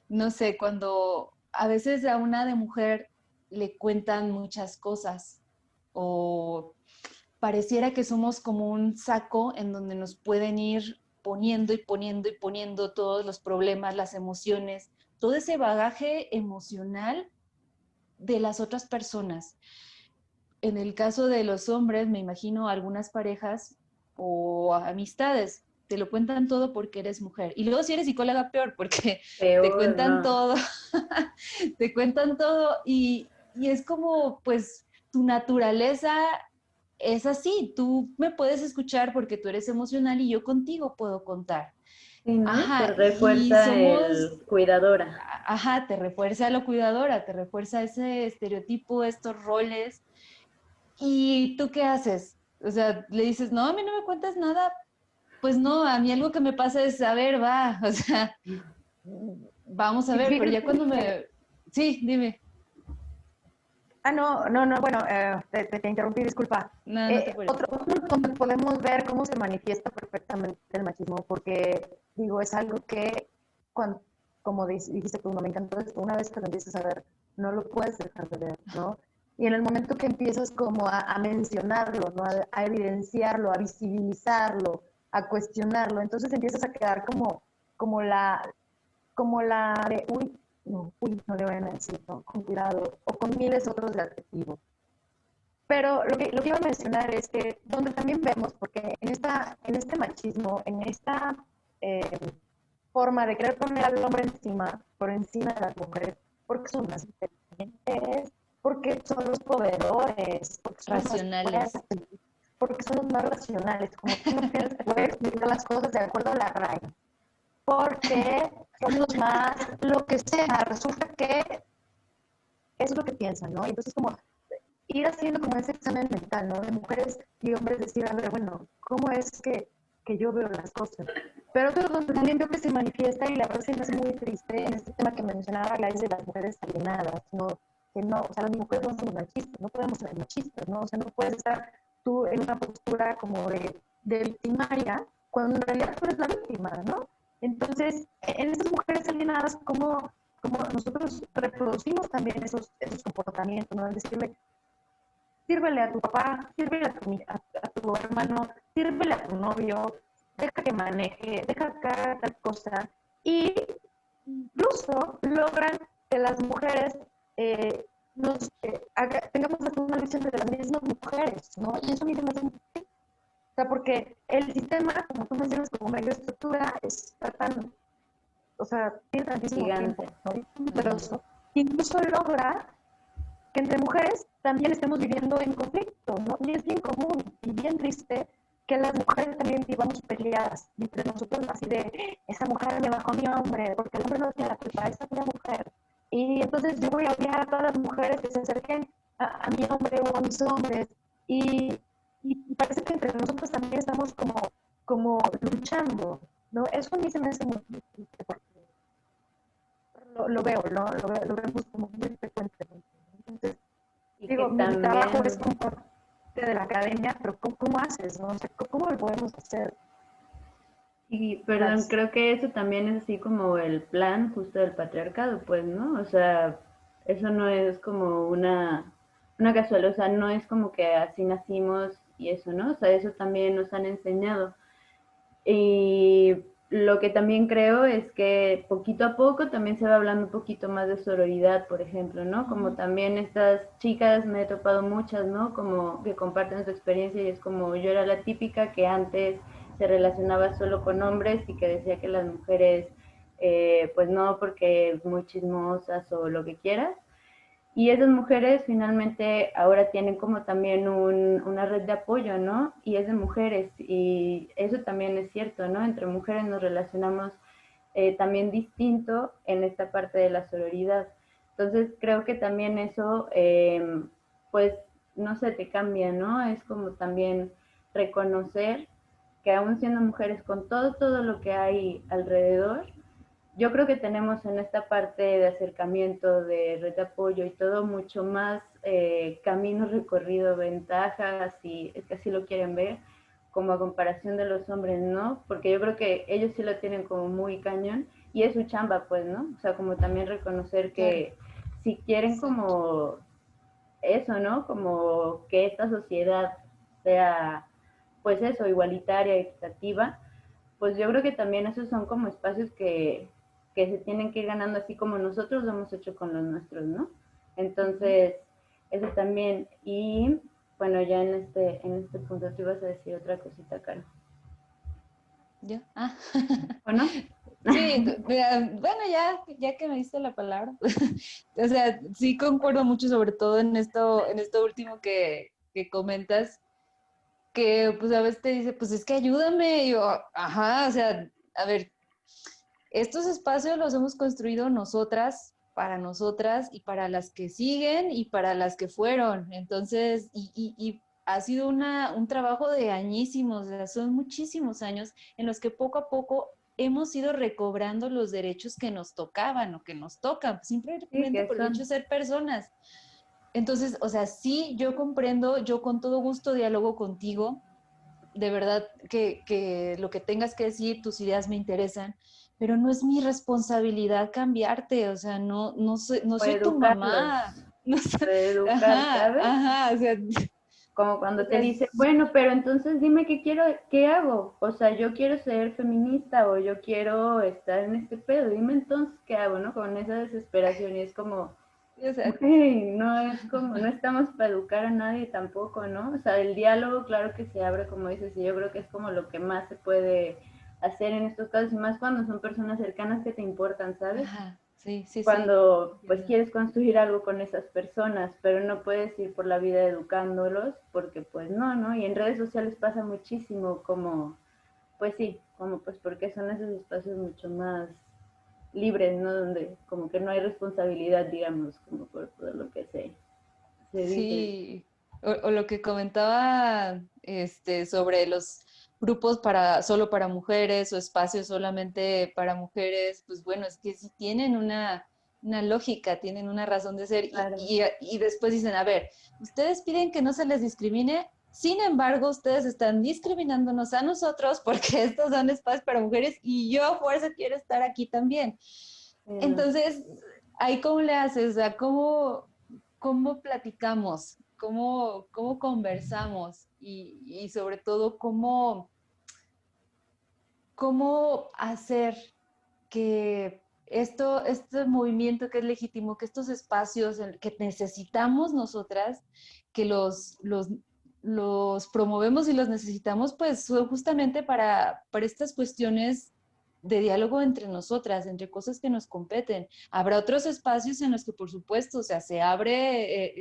no sé, cuando a veces a una de mujer le cuentan muchas cosas o pareciera que somos como un saco en donde nos pueden ir poniendo y poniendo y poniendo todos los problemas, las emociones, todo ese bagaje emocional de las otras personas. En el caso de los hombres, me imagino algunas parejas o amistades te lo cuentan todo porque eres mujer. Y luego si eres psicóloga, peor, porque te Peor, cuentan no. todo, te cuentan todo y es como, pues, tu naturaleza es así. Tú me puedes escuchar porque tú eres emocional y yo contigo puedo contar. Sí, ¿no? Te Ajá, y refuerza somos, el cuidadora. ajá, te refuerza lo cuidadora, te refuerza ese estereotipo, estos roles. ¿Y tú qué haces? O sea, le dices, no, a mí no me cuentas nada. Pues no, a mí algo que me pasa es, a ver, va, o sea, vamos a Y ver, pero fíjate ya cuando que, me... Sí, dime. no, bueno, te interrumpí, disculpa. No, no te apures. Otro punto donde podemos ver cómo se manifiesta perfectamente el machismo, porque digo, es algo que, cuando, como dijiste tú, no me encantó esto, una vez que lo empiezas a ver, no lo puedes dejar de ver, ¿no? Y en el momento que empiezas como a mencionarlo, ¿no? A evidenciarlo, a visibilizarlo, a cuestionarlo, entonces empiezas a quedar como la, como la de, uy, no le vayan a decir, ¿no? Con cuidado, o con miles otros de adjetivos. Pero lo que iba a mencionar es que donde también vemos, porque en este machismo, en esta eh, forma de querer poner al hombre encima, por encima de las mujeres, porque son más inteligentes, porque son los proveedores, porque son los más Racionales. fuertes, porque son los más racionales, como tú no tienes que poder explicar las cosas de acuerdo a la RAE. porque somos más, lo que sea, resulta que eso es lo que piensan, ¿no? Entonces como ir haciendo como ese examen mental, ¿no? De mujeres y hombres, decir, a ver, bueno, ¿cómo es que yo veo las cosas? Pero otro donde también veo que se manifiesta, y la verdad se me hace muy triste, en este tema que mencionaba, la es de las mujeres alienadas, ¿no? Que no, o sea, las mujeres no somos machistas, no podemos ser machistas, ¿no? O sea, no puedes estar tú en una postura como de victimaria, cuando en realidad tú eres la víctima, ¿no? Entonces, en estas mujeres alienadas, como nosotros reproducimos también esos comportamientos, ¿no? Es decirle, sírvele a tu papá, sírvele a tu hermano, sírvele a tu novio, deja que maneje, deja que haga tal cosa. Y incluso logran que las mujeres tengamos una visión de las mismas mujeres, ¿no? Y eso a mí se me hace muy triste. O sea, porque el sistema, como tú mencionas, como medio estructura, está tan, o sea, tiene tantísimo Gigante. tiempo, ¿no? Y poderoso. Incluso logra que entre mujeres también estemos viviendo en conflicto, ¿no? Y es bien común y bien triste que las mujeres también vivamos peleadas entre nosotros, así de, esa mujer me bajó mi hombre, porque el hombre no tiene la culpa, esa es la mujer. Y entonces yo voy a odiar a todas las mujeres que se acerquen a mi hombre o a mis hombres. Y parece que entre nosotros también estamos como luchando, ¿no? Eso a mí se me hace muy triste, porque lo veo, ¿no? Lo vemos como muy frecuente. Entonces, Y que digo, mi trabajo es también, como parte de la academia, pero ¿cómo haces, no? O sea, ¿cómo lo podemos hacer? y perdón, Las, creo que eso también es así como el plan justo del patriarcado, pues, ¿no? O sea, eso no es como una casualidad, o sea, no es como que así nacimos y eso, ¿no? O sea, eso también nos han enseñado. Y lo que también creo es que poquito a poco también se va hablando un poquito más de sororidad, por ejemplo, ¿no? Como también estas chicas, me he topado muchas, ¿no? Como que comparten su experiencia y es como yo era la típica que antes se relacionaba solo con hombres y que decía que las mujeres, pues no, porque muy chismosas o lo que quieras. Y esas mujeres finalmente ahora tienen como también una red de apoyo, ¿no? Y es de mujeres, y eso también es cierto, ¿no? Entre mujeres nos relacionamos también distinto en esta parte de la sororidad. Entonces creo que también eso, pues, no sé, te cambia, ¿no? Es como también reconocer que aún siendo mujeres con todo lo que hay alrededor, yo creo que tenemos en esta parte de acercamiento, de red de apoyo y todo mucho más camino recorrido, ventajas, si es que así lo quieren ver, como a comparación de los hombres, ¿no? Porque yo creo que ellos sí lo tienen como muy cañón y es su chamba, pues, ¿no? O sea, como también reconocer Claro, que si quieren exacto. como eso, ¿no? Como que esta sociedad sea, pues eso, igualitaria, equitativa, pues yo creo que también esos son como espacios que se tienen que ir ganando así como nosotros lo hemos hecho con los nuestros, ¿no? Ujú. Entonces, eso también. Y bueno, ya en este punto te ibas a decir otra cosita, Caro. ¿Yo? Ah. ¿O no? Sí, mira, bueno, ya que me diste la palabra, o sea, sí concuerdo mucho sobre todo en esto último que comentas, que pues a veces te dice, pues es que ayúdame, y yo, ajá, o sea, a ver, estos espacios los hemos construido nosotras, para nosotras y para las que siguen y para las que fueron. Entonces, y ha sido un trabajo de añísimos, o sea, son muchísimos años en los que poco a poco hemos ido recobrando los derechos que nos tocaban o que nos tocan, Sí, simplemente que por el hecho de son. ser personas. Entonces, o sea, sí, yo comprendo, yo con todo gusto dialogo contigo, de verdad que lo que tengas que decir, tus ideas me interesan, pero no es mi responsabilidad cambiarte, o sea, no O soy tu educarlos, mamá, no soy, reeducar, ajá, ¿sabes? ajá, Como o cuando te sea, dice, bueno, pero entonces dime qué quiero, qué hago. O sea, yo quiero ser feminista o yo quiero estar en este pedo. Dime entonces qué hago, ¿no? Con esa desesperación y es como, o sea, güey, no es como, no estamos para educar a nadie tampoco, ¿no? O sea, el diálogo, claro que se abre, como dices, y yo creo que es como lo que más se puede hacer en estos casos, y más cuando son personas cercanas que te importan, ¿sabes? ajá, sí, sí, sí, Cuando pues entiendo. quieres construir algo con esas personas, pero no puedes ir por la vida educándolos porque pues no, ¿no? Y en redes sociales pasa muchísimo como, pues sí, como pues porque son esos espacios mucho más libres, ¿no? Donde como que no hay responsabilidad, digamos, como por todo lo que se dice. Sí, o lo que comentaba sobre los grupos para solo para mujeres o espacios solamente para mujeres, pues bueno, es que sí tienen una lógica, tienen una razón de ser Claro, y después dicen, a ver, ustedes piden que no se les discrimine, sin embargo, ustedes están discriminándonos a nosotros porque estos son espacios para mujeres y yo a fuerza quiero estar aquí también. no, Entonces, ¿ahí cómo le haces? O sea, ¿cómo platicamos? ¿Cómo conversamos? Y sobre todo, ¿cómo hacer que este movimiento que es legítimo, que estos espacios que necesitamos nosotras, que los promovemos y los necesitamos, pues son justamente para estas cuestiones de diálogo entre nosotras, entre cosas que nos competen. Habrá otros espacios en los que, por supuesto, o sea, se abre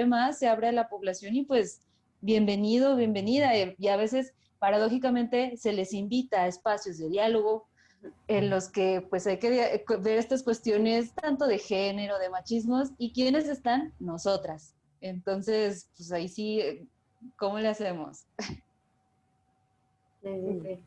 más, se abre a la población y pues bienvenido, bienvenida. Y a veces, paradójicamente, se les invita a espacios de diálogo en los que pues hay que ver estas cuestiones tanto de género, de machismos, y quiénes están, nosotras. Entonces, pues ahí sí, ¿cómo le hacemos? sí, sí, Sí. sí.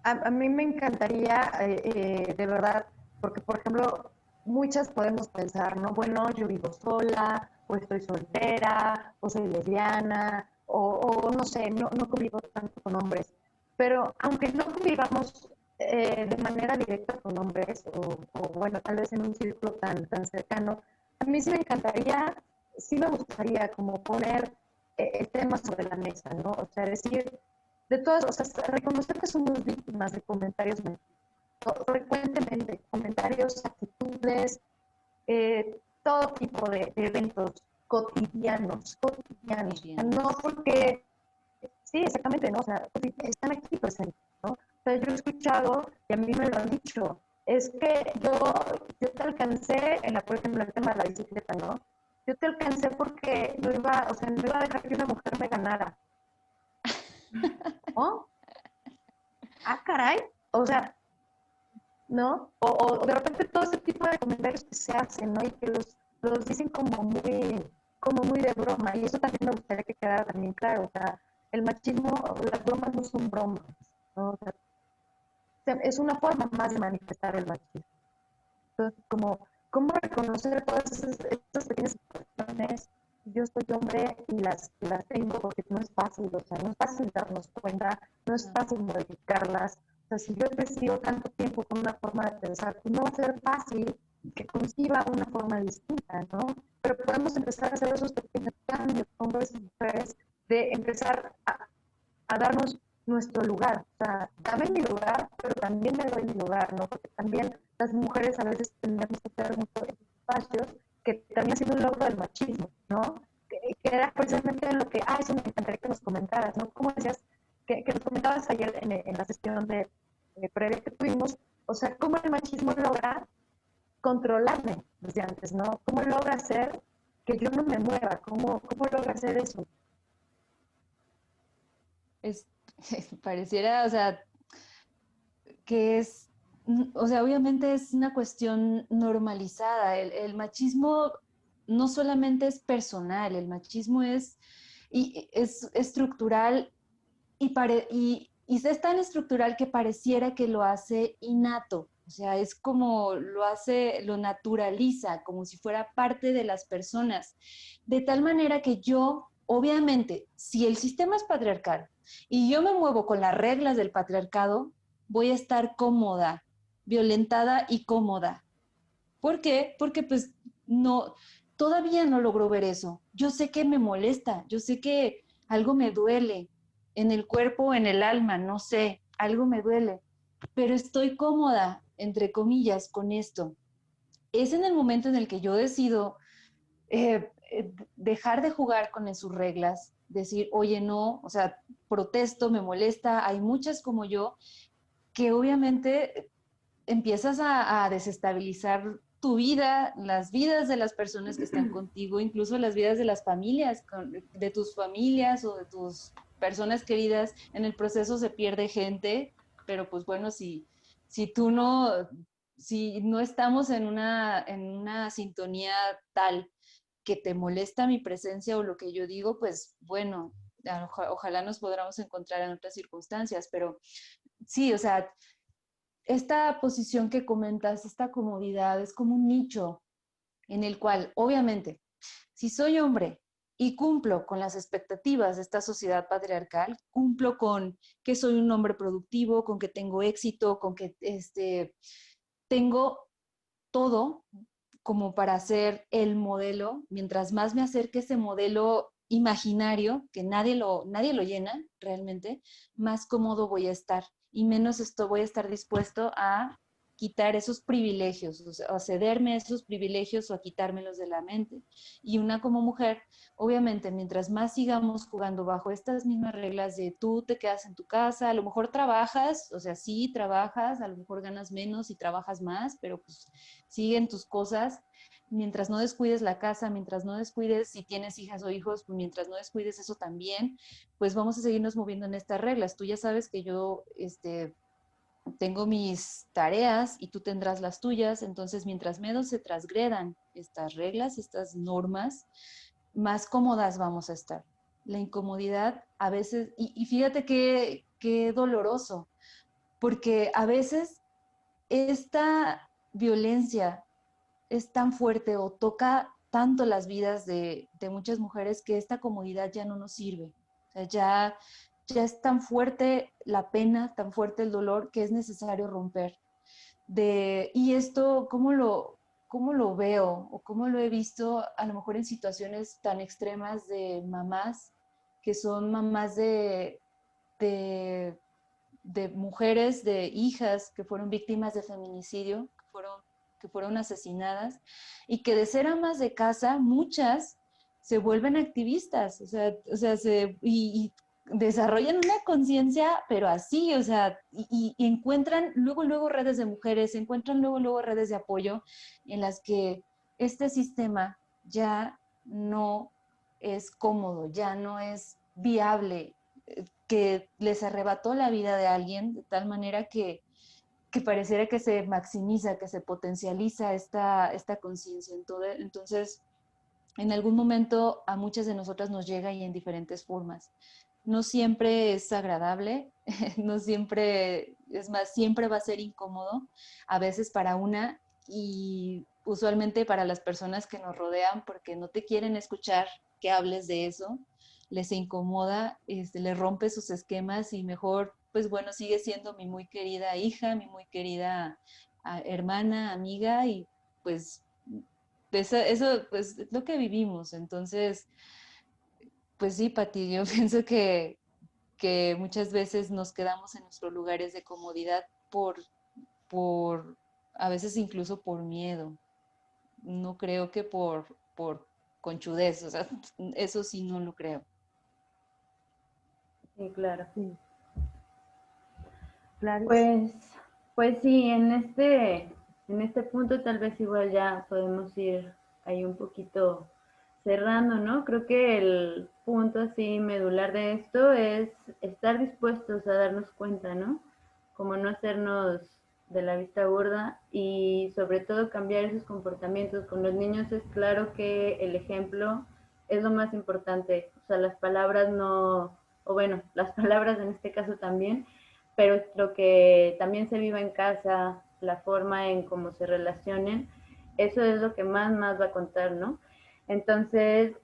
A mí me encantaría, de verdad, porque por ejemplo, muchas podemos pensar, ¿no? Bueno, yo vivo sola, o estoy soltera, o soy lesbiana, o no sé, no convivo tanto con hombres. Pero aunque no convivamos de manera directa con hombres, o bueno, tal vez en un círculo tan cercano, a mí sí me gustaría como poner el tema sobre la mesa, ¿no? O sea, decir, de todas, o sea, reconocer que somos víctimas de comentarios frecuentemente, comentarios, actitudes, todo tipo de eventos cotidianos, cotidianos. O sea, Cotidianos. no porque, sí, exactamente, ¿no? O sea, están aquí presentes, ¿no? O sea, yo he escuchado, y a mí me lo han dicho, es que yo te alcancé, por ejemplo, en el tema de la bicicleta, ¿no? Yo te alcancé porque o sea, no iba a dejar que una mujer me ganara. ¿No? Ah, caray. O sea, ¿no? O de repente todo ese tipo de comentarios que se hacen, ¿no? Y que los dicen como muy de broma. Y eso también me gustaría que quedara también claro. O sea, el machismo, las bromas no son bromas, ¿no? O sea, es una forma más de manifestar el machismo. Entonces, ¿cómo reconocer todas esas pequeñas situaciones? Yo soy hombre y las tengo porque no es fácil, o sea, no es fácil darnos cuenta, no es fácil modificarlas. O sea, si yo he crecido tanto tiempo con una forma de pensar, pues no va a ser fácil que conciba una forma distinta, ¿no? Pero podemos empezar a hacer esos pequeños cambios, hombres y mujeres, de empezar a darnos nuestro lugar. O sea, dame mi lugar, pero también me doy mi lugar, ¿no? Porque también las mujeres a veces tenemos que tener muchos espacios que también ha sido un logro del machismo, ¿no? Que era precisamente lo que, eso me encantaría que nos comentaras, ¿no? Como decías, que nos comentabas ayer en la sesión previa que tuvimos, o sea, cómo el machismo logra controlarme desde antes, ¿no? ¿Cómo logra hacer que yo no me mueva? ¿Cómo logra hacer eso? Es, pareciera, o sea, que o sea, obviamente es una cuestión normalizada. El machismo no solamente es personal, el machismo es estructural y es tan estructural que pareciera que lo hace innato. O sea, es como lo naturaliza, como si fuera parte de las personas. De tal manera que yo, obviamente, si el sistema es patriarcal y yo me muevo con las reglas del patriarcado, voy a estar cómoda, violentada y cómoda. ¿Por qué? Porque pues no, todavía no logro ver eso. Yo sé que me molesta, yo sé que algo me duele en el cuerpo, en el alma, no sé, algo me duele, pero estoy cómoda, entre comillas, con esto. Es en el momento en el que yo decido dejar de jugar con sus reglas, decir, oye, no, o sea, protesto, me molesta, hay muchas como yo, que obviamente empiezas a desestabilizar tu vida, las vidas de las personas que están contigo, incluso las vidas de las familias, de tus familias o de tus personas queridas. En el proceso se pierde gente pero pues bueno, si tú no, si no estamos en una sintonía tal que te molesta mi presencia o lo que yo digo, pues bueno, ojalá nos podamos encontrar en otras circunstancias, pero sí, o sea, esta posición que comentas, esta comodidad, es como un nicho en el cual, obviamente, si soy hombre y cumplo con las expectativas de esta sociedad patriarcal, cumplo con que soy un hombre productivo, con que tengo éxito, con que tengo todo como para ser el modelo, mientras más me acerque ese modelo imaginario, que nadie lo llena realmente, más cómodo voy a estar y menos voy a estar dispuesto a quitar esos privilegios, o sea, a cederme esos privilegios o a quitármelos de la mente. Y una como mujer, obviamente, mientras más sigamos jugando bajo estas mismas reglas de tú te quedas en tu casa, a lo mejor trabajas, o sea, sí trabajas, a lo mejor ganas menos y trabajas más, pero pues siguen tus cosas, mientras no descuides la casa, mientras no descuides si tienes hijas o hijos, mientras no descuides eso también, pues vamos a seguirnos moviendo en estas reglas. Tú ya sabes que yo tengo mis tareas y tú tendrás las tuyas, entonces mientras menos se transgredan estas reglas, estas normas, más cómodas vamos a estar. La incomodidad a veces, y fíjate qué doloroso, porque a veces esta violencia es tan fuerte o toca tanto las vidas de muchas mujeres que esta comodidad ya no nos sirve. O sea, ya es tan fuerte la pena, tan fuerte el dolor que es necesario romper. Y esto, cómo lo veo o cómo lo he visto a lo mejor en situaciones tan extremas de mamás que son mamás de, de mujeres, de hijas que fueron víctimas de feminicidio, que fueron asesinadas, y que de ser amas de casa, muchas se vuelven activistas, y desarrollan una conciencia, pero así, o sea, y encuentran luego redes de mujeres, encuentran luego redes de apoyo en las que este sistema ya no es cómodo, ya no es viable, que les arrebató la vida de alguien de tal manera que pareciera que se maximiza, que se potencializa esta conciencia. Entonces, en algún momento a muchas de nosotras nos llega y en diferentes formas. No siempre es agradable, no siempre, es más, siempre va a ser incómodo, a veces para una y usualmente para las personas que nos rodean porque no te quieren escuchar que hables de eso, les incomoda, les rompe sus esquemas y mejor, pues bueno, sigue siendo mi muy querida hija, mi muy querida hermana, amiga y pues eso pues es lo que vivimos. Entonces, pues sí, Pati, yo pienso que muchas veces nos quedamos en nuestros lugares de comodidad por a veces incluso por miedo. No creo que por conchudez, o sea, eso sí no lo creo. Sí, claro. Sí. Claro. Pues, pues sí, en este punto tal vez igual ya podemos ir ahí un poquito cerrando, ¿no? Creo que el punto así medular de esto es estar dispuestos a darnos cuenta, ¿no? Como no hacernos de la vista gorda y sobre todo cambiar esos comportamientos. Con los niños es claro que el ejemplo es lo más importante, o sea, las palabras no, o bueno, las palabras en este caso también, pero lo que también se viva en casa, la forma en cómo se relacionen, eso es lo que más va a contar, ¿no? Entonces,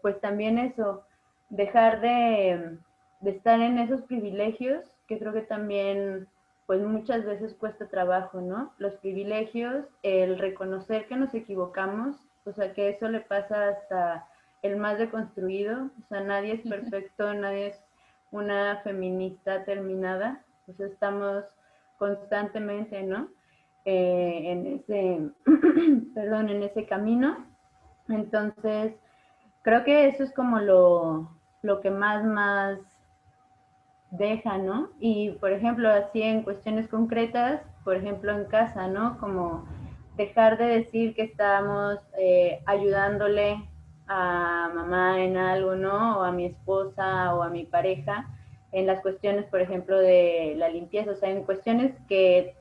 pues también eso, dejar de estar en esos privilegios, que creo que también, pues muchas veces cuesta trabajo, ¿no? Los privilegios, el reconocer que nos equivocamos, o sea, que eso le pasa hasta el más deconstruido, o sea, nadie es perfecto, nadie es una feminista terminada, pues estamos constantemente, ¿no? En ese, perdón, en ese camino. Entonces, creo que eso es como lo que más deja, ¿no? Y, por ejemplo, así en cuestiones concretas, por ejemplo, en casa, ¿no? Como dejar de decir que estamos ayudándole a mamá en algo, ¿no? O a mi esposa o a mi pareja, en las cuestiones, por ejemplo, de la limpieza, o sea, en cuestiones que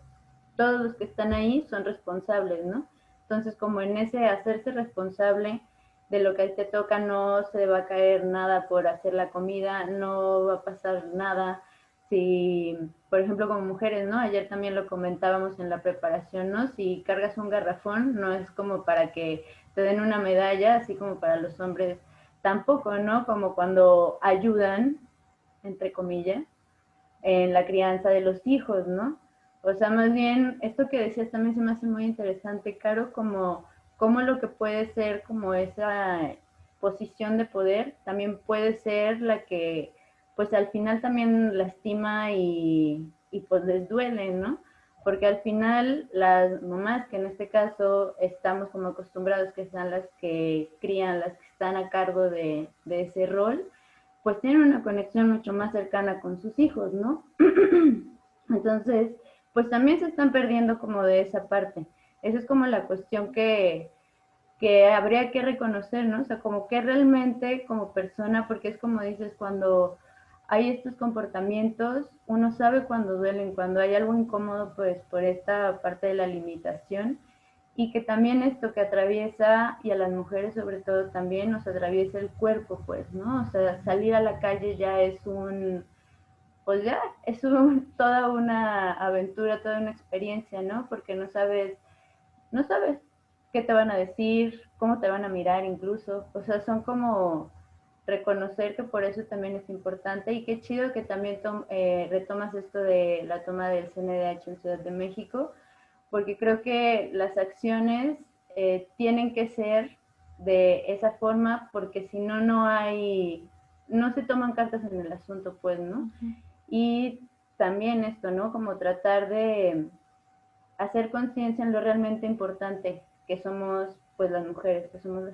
todos los que están ahí son responsables, ¿no? Entonces, como en ese hacerse responsable de lo que a ti te toca, no se va a caer nada por hacer la comida, no va a pasar nada si, por ejemplo, como mujeres, ¿no? Ayer también lo comentábamos en la preparación, ¿no? Si cargas un garrafón, no es como para que te den una medalla, así como para los hombres tampoco, ¿no? Como cuando ayudan, entre comillas, en la crianza de los hijos, ¿no? O sea, más bien, esto que decías también se me hace muy interesante, Caro, como lo que puede ser como esa posición de poder, también puede ser la que, pues al final también lastima y pues les duele, ¿no? Porque al final las mamás, que en este caso estamos como acostumbrados que sean las que crían, las que están a cargo de ese rol, pues tienen una conexión mucho más cercana con sus hijos, ¿no? Entonces, pues también se están perdiendo como de esa parte. Esa es como la cuestión que habría que reconocer, ¿no? O sea, como que realmente como persona, porque es como dices, cuando hay estos comportamientos, uno sabe cuando duelen, cuando hay algo incómodo, pues por esta parte de la limitación, y que también esto que atraviesa, y a las mujeres sobre todo también, nos atraviesa el cuerpo, pues, ¿no? O sea, salir a la calle ya es pues ya, toda una aventura, toda una experiencia, ¿no? Porque no sabes qué te van a decir, cómo te van a mirar incluso, o sea, son como reconocer que por eso también es importante y qué chido que también retomas esto de la toma del CNDH en Ciudad de México, porque creo que las acciones tienen que ser de esa forma, porque si no, no se toman cartas en el asunto, pues, ¿no? Y también esto, ¿no? Como tratar de hacer conciencia en lo realmente importante, que somos, pues, las mujeres, que somos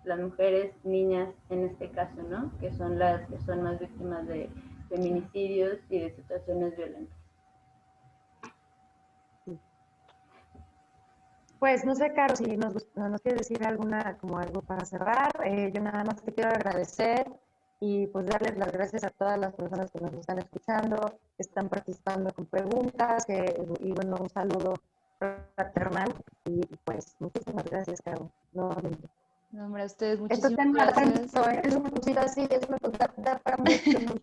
las mujeres, niñas en este caso, ¿no? Que son las que son más víctimas de feminicidios y de situaciones violentas. Pues no sé, Caro, si nos quieres decir como algo para cerrar. Yo nada más te quiero agradecer y pues darles las gracias a todas las personas que nos están escuchando, que están participando con preguntas, y bueno, un saludo fraternal y pues muchísimas gracias, Caro, nuevamente. No, hombre, a ustedes Esto muchísimas tema gracias. tanto, es una cosita así, es una cosa da para mucho,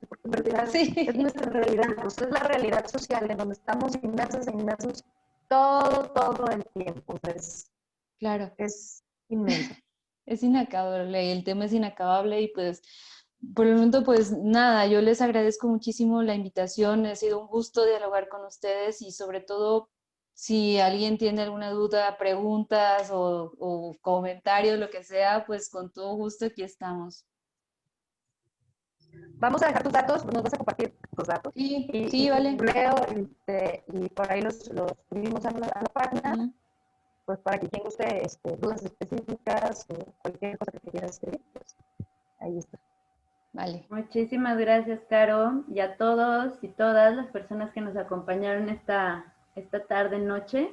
porque en realidad Sí, es nuestra realidad, pues es la realidad social en donde estamos inmersos todo el tiempo, o sea, claro, es inmenso. es inacabable, el tema es inacabable y pues por el momento pues nada, yo les agradezco muchísimo la invitación, ha sido un gusto dialogar con ustedes y sobre todo si alguien tiene alguna duda, preguntas o comentarios, lo que sea, pues con todo gusto aquí estamos. Vamos a dejar tus datos, nos vas a compartir tus datos Sí, y sí, tu vale. correo y por ahí los subimos a la página, Ujú. pues para que quien guste dudas específicas o cualquier cosa que te quieras escribir, pues ahí está. Vale. Muchísimas gracias, Caro, y a todos y todas las personas que nos acompañaron esta tarde, noche.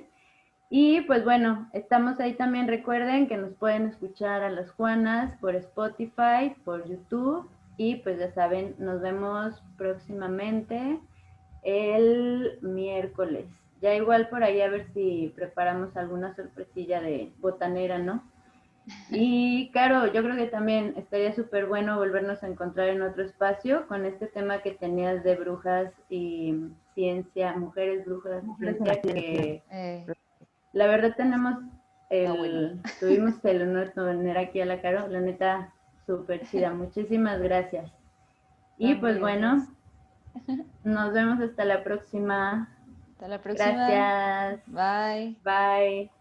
Y pues bueno, estamos ahí también. Recuerden que nos pueden escuchar a las Juanas por Spotify, por YouTube. Y pues ya saben, nos vemos próximamente el miércoles. Ya igual por ahí a ver si preparamos alguna sorpresilla de botanera, ¿no? Y claro, yo creo que también estaría súper bueno volvernos a encontrar en otro espacio con este tema que tenías de brujas y ciencia, mujeres brujas y ciencia, que la verdad Está bueno. tuvimos el honor de tener aquí a la Caro, la neta, súper chida. Muchísimas gracias. No, Y hombre, pues gracias. bueno, nos vemos hasta la próxima. Hasta la próxima. Gracias. Bye. Bye.